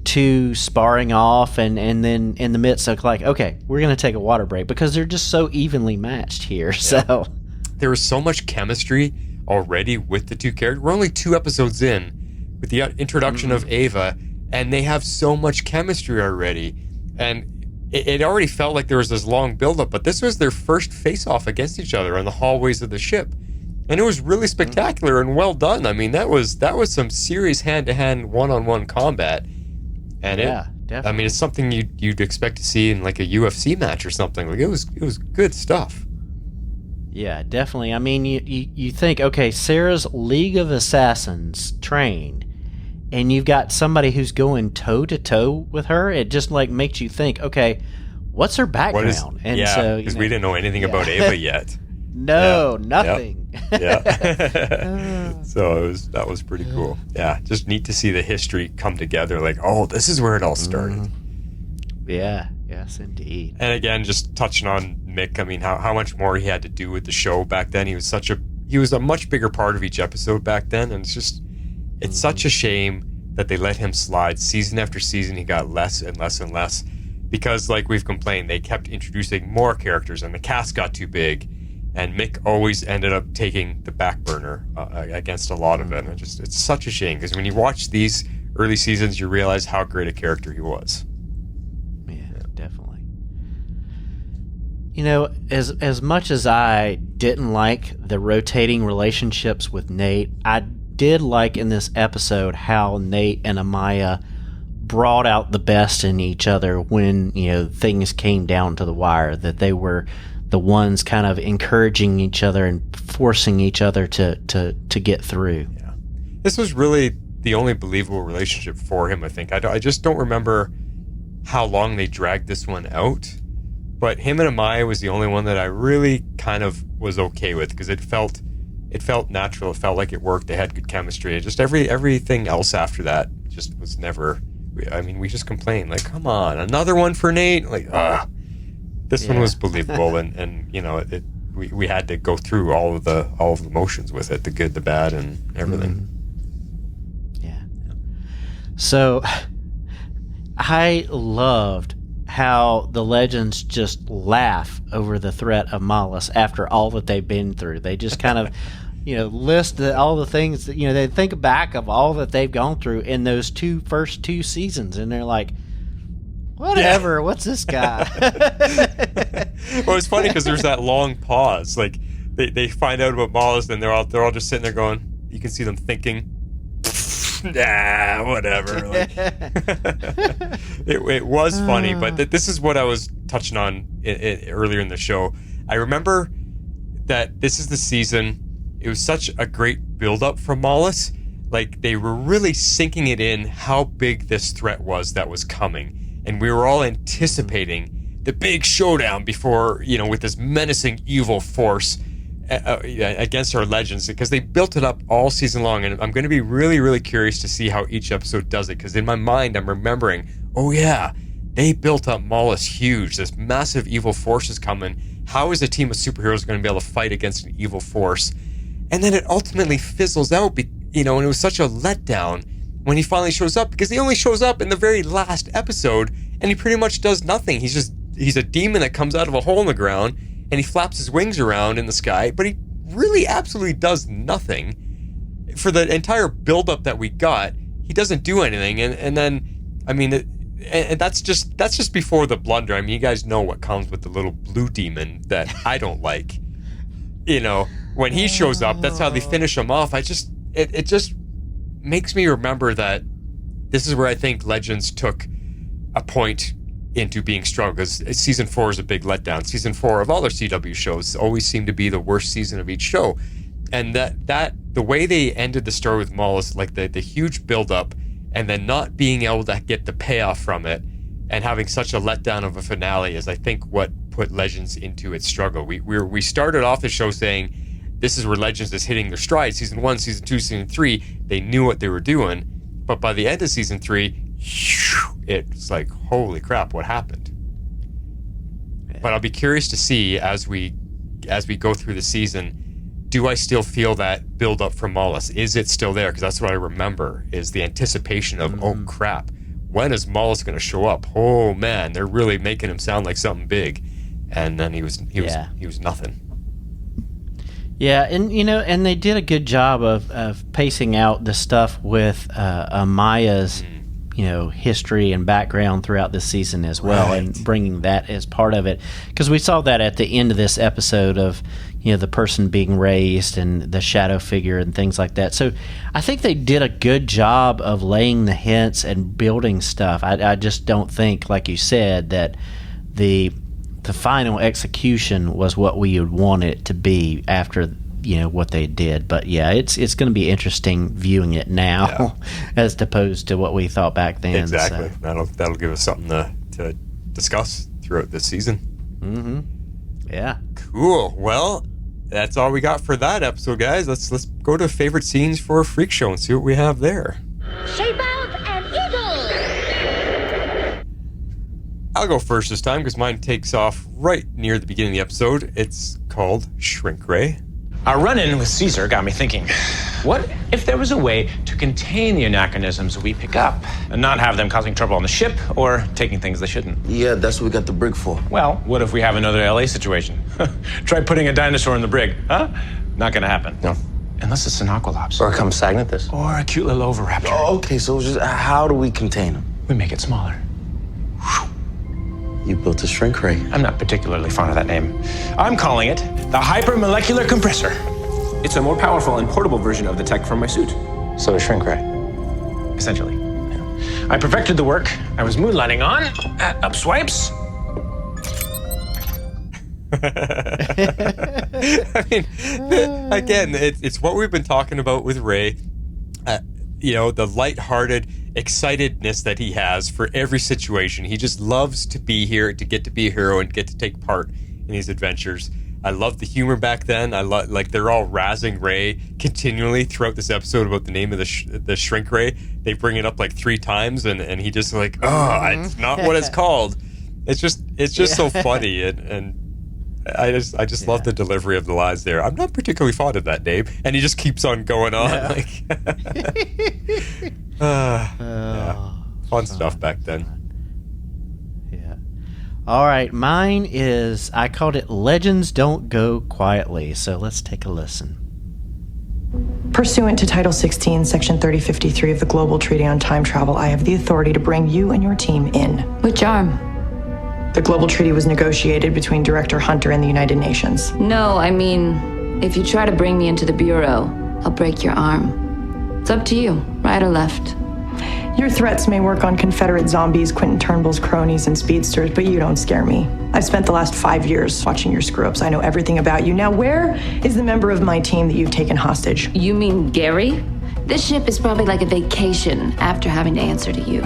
two sparring off and then in the midst of like, okay, we're going to take a water break because they're just so evenly matched here. Yeah. So there was so much chemistry already with the two characters. We're only 2 episodes in with the introduction of Ava, and they have so much chemistry already. And it already felt like there was this long buildup, but this was their first face-off against each other in the hallways of the ship. And it was really spectacular and well done. I mean, that was some serious hand-to-hand, one-on-one combat. And definitely. I mean, it's something you'd expect to see in like a UFC match or something. Like it was good stuff. Yeah, definitely. I mean, you think, okay, Sarah's League of Assassins trained, and you've got somebody who's going toe-to-toe with her. It just, like, makes you think, okay, what's her background? Because we didn't know anything about Ava yet. No, nothing. Yeah. So that was pretty cool. Yeah, just neat to see the history come together. Like, oh, this is where it all started. Yeah, yes, indeed. And again, just touching on Mick, I mean, how much more he had to do with the show back then. He was a much bigger part of each episode back then, and it's such a shame that they let him slide. Season after season, he got less and less and less because, like we've complained, they kept introducing more characters, and the cast got too big, and Mick always ended up taking the back burner against a lot of it. And it's such a shame because when you watch these early seasons, you realize how great a character he was. Definitely. As much as I didn't like the rotating relationships with Nate, I did like in this episode how Nate and Amaya brought out the best in each other when, things came down to the wire, that they were the ones kind of encouraging each other and forcing each other to get through. Yeah. This was really the only believable relationship for him, I think. I just don't remember how long they dragged this one out, but him and Amaya was the only one that I really kind of was okay with because it felt natural. It felt like it worked. They had good chemistry. Just everything else after that just was never. I mean, we just complained like, come on, another one for Nate. Like, this one was believable, and we had to go through all of the emotions with it, the good, the bad, and everything. Yeah. So. I loved how the legends just laugh over the threat of Mallus after all that they've been through. They just kind of, list all the things that, they think back of all that they've gone through in those first two seasons, and they're like, whatever, what's this guy? Well, it's funny because there's that long pause. Like, they find out about Mallus, and they're all just sitting there going, you can see them thinking, nah, whatever. Like, it was funny, but this is what I was touching on earlier in the show. I remember that this is the season. It was such a great build-up from Mallus. Like, they were really sinking it in how big this threat was that was coming, and we were all anticipating the big showdown before, with this menacing evil force against our legends, because they built it up all season long, and I'm going to be really, really curious to see how each episode does it, because in my mind I'm remembering, oh yeah, they built up Mallus huge, this massive evil force is coming. How is a team of superheroes going to be able to fight against an evil force? And then it ultimately fizzles out, and it was such a letdown when he finally shows up, because he only shows up in the very last episode, and he pretty much does nothing. He's a demon that comes out of a hole in the ground, and he flaps his wings around in the sky, but he really absolutely does nothing. For the entire buildup that we got, he doesn't do anything, and then, I mean, and that's just before the blunder. I mean, you guys know what comes with the little blue demon that I don't like. When he shows up, that's how they finish him off. It just makes me remember that this is where I think Legends took a point into being strong, because season 4 is a big letdown. Season 4 of all their CW shows always seem to be the worst season of each show. And that the way they ended the story with Mallus, like the huge build-up, and then not being able to get the payoff from it, and having such a letdown of a finale is, I think, what put Legends into its struggle. We started off the show saying, this is where Legends is hitting their stride. Season 1, Season 2, Season 3, they knew what they were doing. But by the end of Season 3, it's like, holy crap, what happened? Yeah. But I'll be curious to see as we go through the season, do I still feel that build up from Mallus? Is it still there? Because that's what I remember, is the anticipation of, oh crap, when is Mallus going to show up? Oh man, they're really making him sound like something big. And then he was nothing. Yeah, and and they did a good job of pacing out the stuff with Amaya's history and background throughout this season as well, and bringing that as part of it, because we saw that at the end of this episode of the person being raised and the shadow figure and things like that. So I think they did a good job of laying the hints and building stuff. I just don't think, like you said, that the final execution was what we would want it to be after what they did. But yeah, it's going to be interesting viewing it now as opposed to what we thought back then. Exactly. So. That'll give us something to discuss throughout this season. Mm-hmm. Yeah. Cool. Well, that's all we got for that episode, guys. Let's go to favorite scenes for Freakshow and see what we have there. Shape out and eagle! I'll go first this time because mine takes off right near the beginning of the episode. It's called Shrink Ray. Our run-in with Caesar got me thinking, what if there was a way to contain the anachronisms we pick up and not have them causing trouble on the ship or taking things they shouldn't? Yeah, that's what we got the brig for. Well, what if we have another LA situation? Try putting a dinosaur in the brig, huh? Not gonna happen. No. Unless it's an aqualops. Or a Compsognathus. Or a cute little oviraptor. Oh, okay, so just how do we contain them? We make it smaller. You built a shrink ray. I'm not particularly fond of that name. I'm calling it the hypermolecular compressor. It's a more powerful and portable version of the tech from my suit. So a shrink ray. Essentially. Yeah. I perfected the work I was moonlighting on. Up swipes. I mean, again, it's what we've been talking about with Ray. The lighthearted excitedness that he has for every situation. He just loves to be here, to get to be a hero and get to take part in these adventures. I love the humor back then. I love, like, they're all razzing Ray continually throughout this episode about the name of the Shrink Ray. They bring it up like 3 times, and he just like, it's not what it's called. It's just so funny, and I just love the delivery of the lines there. I'm not particularly fond of that name, and he just keeps on going on. Yeah. Fun stuff back then. Yeah. All right, mine is, I called it Legends Don't Go Quietly, so let's take a listen. Pursuant to Title 16, Section 3053 of the Global Treaty on Time Travel, I have the authority to bring you and your team in. Which arm? The Global Treaty was negotiated between Director Hunter and the United Nations. No, I mean, if you try to bring me into the Bureau, I'll break your arm. It's up to you, right or left. Your threats may work on Confederate zombies, Quentin Turnbull's cronies, and speedsters, but you don't scare me. I've spent the last 5 years watching your screw-ups. I know everything about you. Now, where is the member of my team that you've taken hostage? You mean Gary? This ship is probably like a vacation after having to answer to you.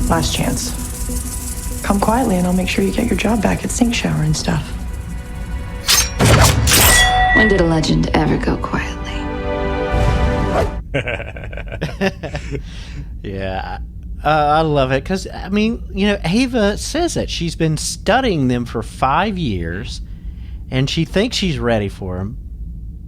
Last chance. Come quietly and I'll make sure you get your job back at Sink Shower and stuff. When did a legend ever go quietly? Yeah, I love it because, I mean, Ava says that she's been studying them for 5 years and she thinks she's ready for them,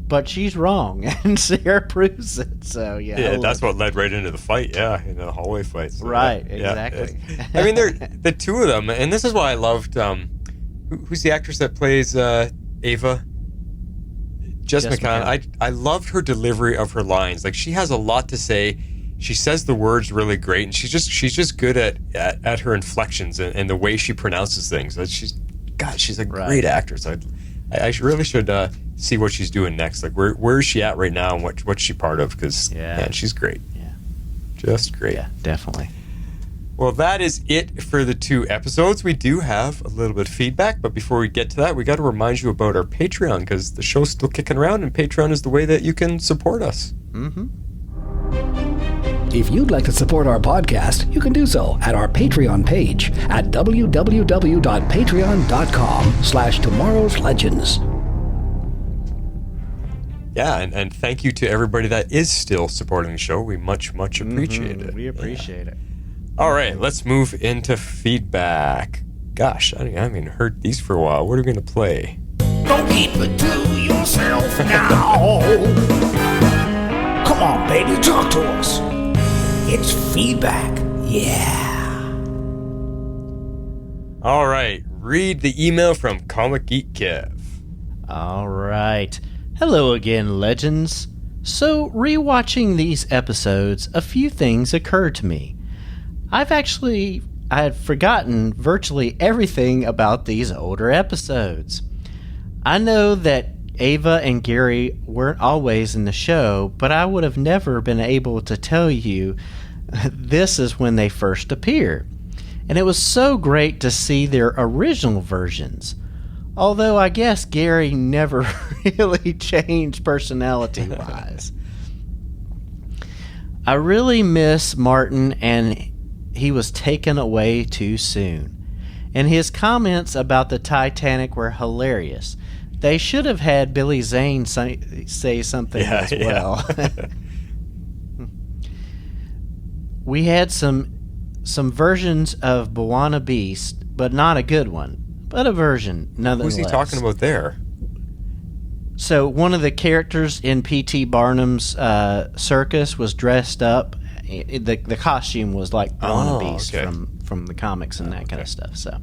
but she's wrong, and Sarah proves it. So yeah, that's what led right into the fight. Yeah, in the hallway fight. So right, exactly. I mean, they're the two of them, and this is why I loved. Who's the actress that plays Ava? Jess McCann. I loved her delivery of her lines. Like, she has a lot to say. She says the words really great, and she's just good at her inflections and the way she pronounces things. She's a great actress. I really should see what she's doing next. Like, where is she at right now, and what's she part of? Because man, she's great. Yeah, just great. Yeah, definitely. Well, that is it for the 2 episodes. We do have a little bit of feedback, but before we get to that, we got to remind you about our Patreon, because the show's still kicking around, and Patreon is the way that you can support us. Mm-hmm. If you'd like to support our podcast, you can do so at our Patreon page at www.patreon.com/tomorrowslegends. Yeah, and thank you to everybody that is still supporting the show. We much appreciate it. We appreciate it. All right, let's move into feedback. Gosh, I haven't heard these for a while. What are we going to play? Don't keep it to yourself now. Come on, baby, talk to us. It's feedback. Yeah. All right, read the email from Comic Geek Kev. All right. Hello again, legends. So, rewatching these episodes, a few things occurred to me. I had forgotten virtually everything about these older episodes. I know that Ava and Gary weren't always in the show, but I would have never been able to tell you this is when they first appear. And it was so great to see their original versions. Although I guess Gary never really changed personality-wise. I really miss Martin, and he was taken away too soon. And his comments about the Titanic were hilarious. They should have had Billy Zane say something as well. We had some versions of Bwana Beast, but not a good one. But a version, nonetheless. Who's he talking about there? So one of the characters in P.T. Barnum's circus was dressed up. The costume was like Bwana Beast from the comics and that kind of stuff. So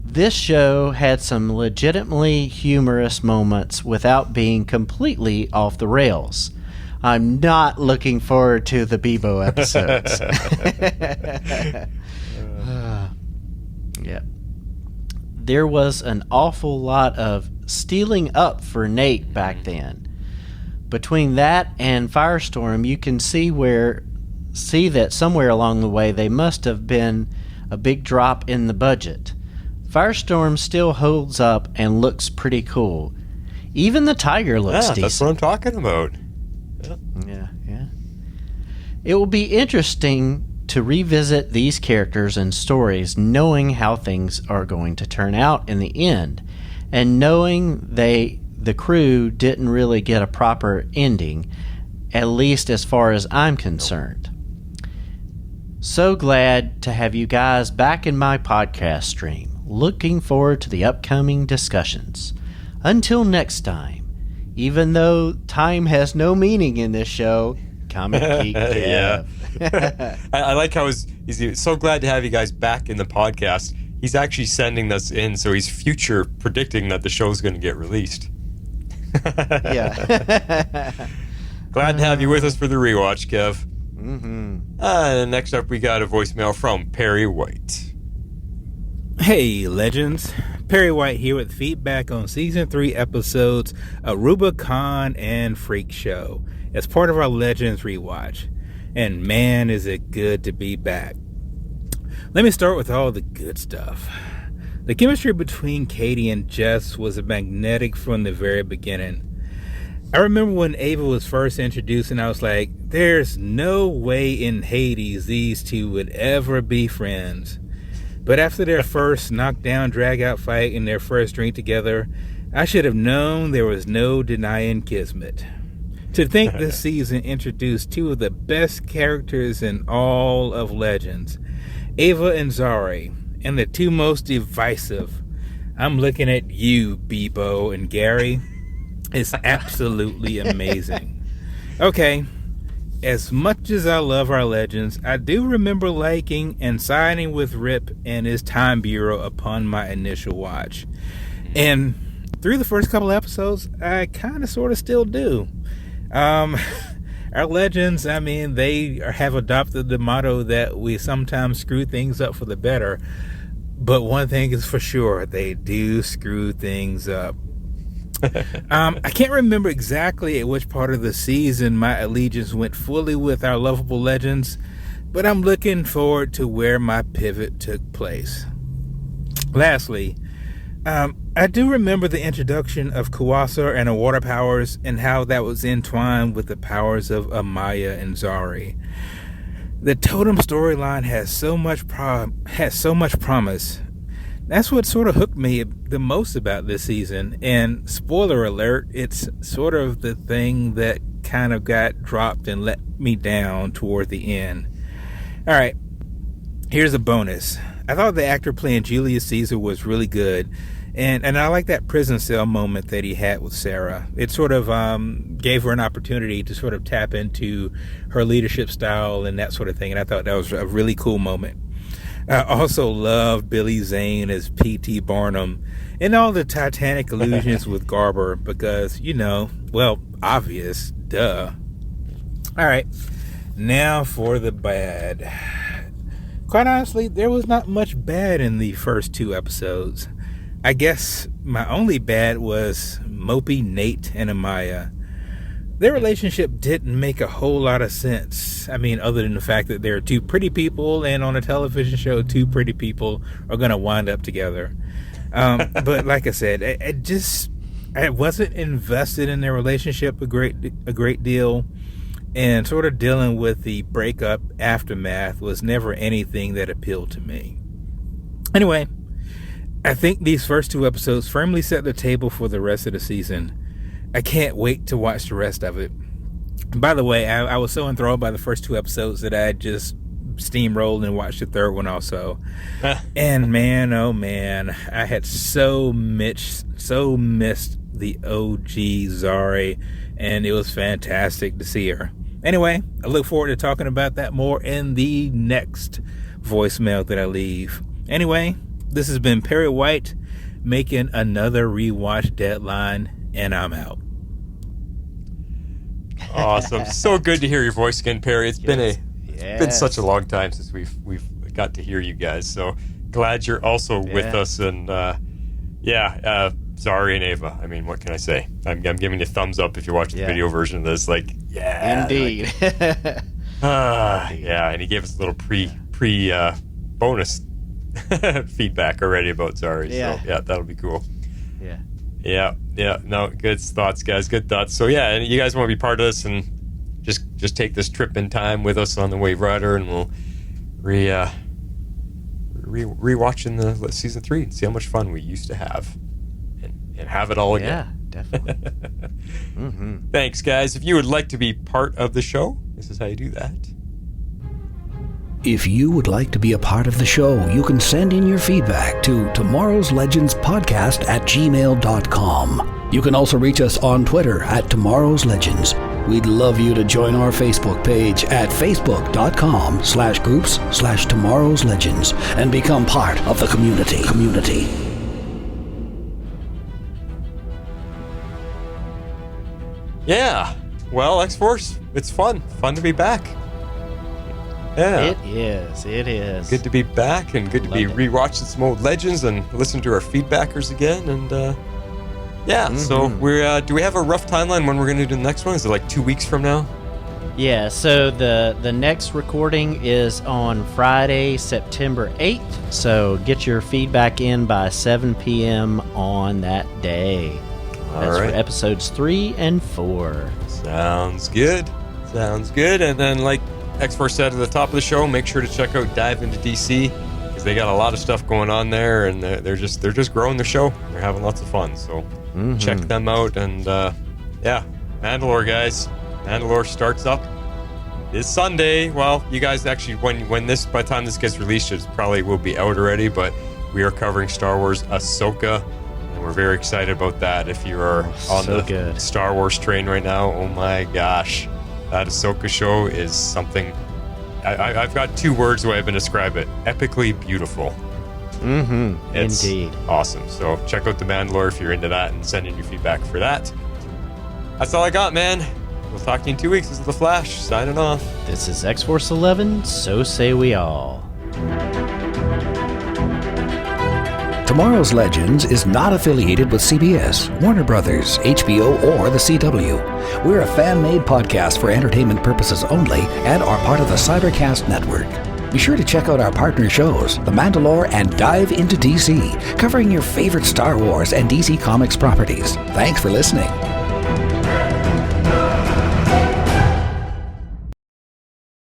this show had some legitimately humorous moments without being completely off the rails. I'm not looking forward to the Bebo episodes. Yeah. There was an awful lot of stealing up for Nate back then. Between that and Firestorm, you can see that somewhere along the way they must have been a big drop in the budget. Firestorm still holds up and looks pretty cool. Even the tiger looks decent. That's what I'm talking about. Yeah. It will be interesting to revisit these characters and stories knowing how things are going to turn out in the end, and knowing the crew didn't really get a proper ending, at least as far as I'm concerned. So glad to have you guys back in my podcast stream. Looking forward to the upcoming discussions. Until next time, even though time has no meaning in this show, Comic Geek Kev. I like how he's so glad to have you guys back in the podcast. He's actually sending this in, so he's future predicting that the show's going to get released. Yeah. Glad to have you with us for the rewatch, Kev. Mm-hmm. Next up, we got a voicemail from Perry White. Hey, legends. Perry White here with feedback on Season 3 episodes Aruba-Con and Freakshow as part of our Legends rewatch. And man, is it good to be back. Let me start with all the good stuff. The chemistry between Katie and Jess was magnetic from the very beginning. I remember when Ava was first introduced and I was like, there's no way in Hades these two would ever be friends. But after their first knockdown drag-out fight and their first drink together, I should have known there was no denying kismet. To think this season introduced two of the best characters in all of Legends, Ava and Zari, and the two most divisive. I'm looking at you, Bebo and Gary. It's absolutely amazing. Okay, as much as I love our Legends, I do remember liking and siding with Rip and his Time Bureau upon my initial watch. And through the first couple episodes, I kind of sort of still do. Our Legends, I mean, they have adopted the motto that we sometimes screw things up for the better. But one thing is for sure, they do screw things up. I can't remember exactly at which part of the season my allegiance went fully with our lovable Legends. but I'm looking forward to where my pivot took place. Lastly, I do remember the introduction of Kuwasa and the water powers and how that was entwined with the powers of Amaya and Zari. The totem storyline has so much promise. That's what sort of hooked me the most about this season. And spoiler alert, it's sort of the thing that kind of got dropped and let me down toward the end. All right, here's a bonus. I thought the actor playing Julius Caesar was really good. And I like that prison cell moment that he had with Sarah. It sort of gave her an opportunity to sort of tap into her leadership style and that sort of thing. And I thought that was a really cool moment. I also loved Billy Zane as P.T. Barnum and all the Titanic allusions with Garber because, obvious, duh. All right, now for the bad. Quite honestly, there was not much bad in the first 2 episodes. I guess my only bad was mopey Nate and Amaya. Their relationship didn't make a whole lot of sense. I mean, other than the fact that they're 2 pretty people, and on a television show, 2 pretty people are going to wind up together. But like I said, I wasn't invested in their relationship a great deal, and sort of dealing with the breakup aftermath was never anything that appealed to me. Anyway, I think these first 2 episodes firmly set the table for the rest of the season. I can't wait to watch the rest of it. By the way, I was so enthralled by the first 2 episodes that I just steamrolled and watched the 3rd one also. And man, oh man, I had so missed the OG Zari, and it was fantastic to see her. Anyway, I look forward to talking about that more in the next voicemail that I leave. Anyway, this has been Perry White making another rewatch deadline, and I'm out. Awesome. So good to hear your voice again, Perry. It's been such a long time since we've got to hear you guys. So glad you're also with us. And Zari and Ava. I mean, what can I say? I'm giving you a thumbs up if you're watching the video version of this. Like, yeah, indeed. And he gave us a little pre bonus feedback already about Zari. So that'll be cool. Yeah. No, good thoughts, guys. Good thoughts. So and you guys want to be part of this and just take this trip in time with us on the Waverider, and we'll rewatching the season 3 and see how much fun we used to have and have it all again. Yeah, definitely. Thanks, guys. If you would like to be part of the show, this is how you do that. If you would like to be a part of the show, you can send in your feedback to Tomorrow's Legends Podcast at gmail.com. You can also reach us on Twitter at Tomorrow's Legends. We'd love you to join our Facebook page at facebook.com/groups/Tomorrow's Legends and become part of the community. Yeah. Well, X-Force, it's fun to be back. Yeah. It is. Good to be back and good to be rewatching some old Legends and listening to our feedbackers again. And so do we have a rough timeline when we're going to do the next one? Is it like 2 weeks from now? Yeah, so the next recording is on Friday, September 8th. So get your feedback in by 7 p.m. on that day. That's for episodes 3 and 4. Sounds good. And then, like X-Force said at the top of the show, make sure to check out Dive Into DC, because they got a lot of stuff going on there, and they're just growing their show. They're having lots of fun, so check them out. And Mandalore, guys. Mandalore starts up this Sunday. Well, you guys actually, when this, by the time this gets released, it probably will be out already, but we are covering Star Wars Ahsoka, and we're very excited about that. If you are on the Star Wars train right now, oh my gosh, that Ahsoka show is something. I've got 2 words the way I've been described it: epically beautiful. It's indeed awesome. So check out The Mandalore if you're into that, and send in your feedback for that. That's all I got, man. We'll talk to you in 2 weeks. This is The Flash, signing off. This is X-Force 11, so say we all. Tomorrow's Legends is not affiliated with CBS, Warner Brothers, HBO, or the CW. We're a fan-made podcast for entertainment purposes only and are part of the Cybercast Network. Be sure to check out our partner shows, The Mandalore and Dive into DC, covering your favorite Star Wars and DC Comics properties. Thanks for listening.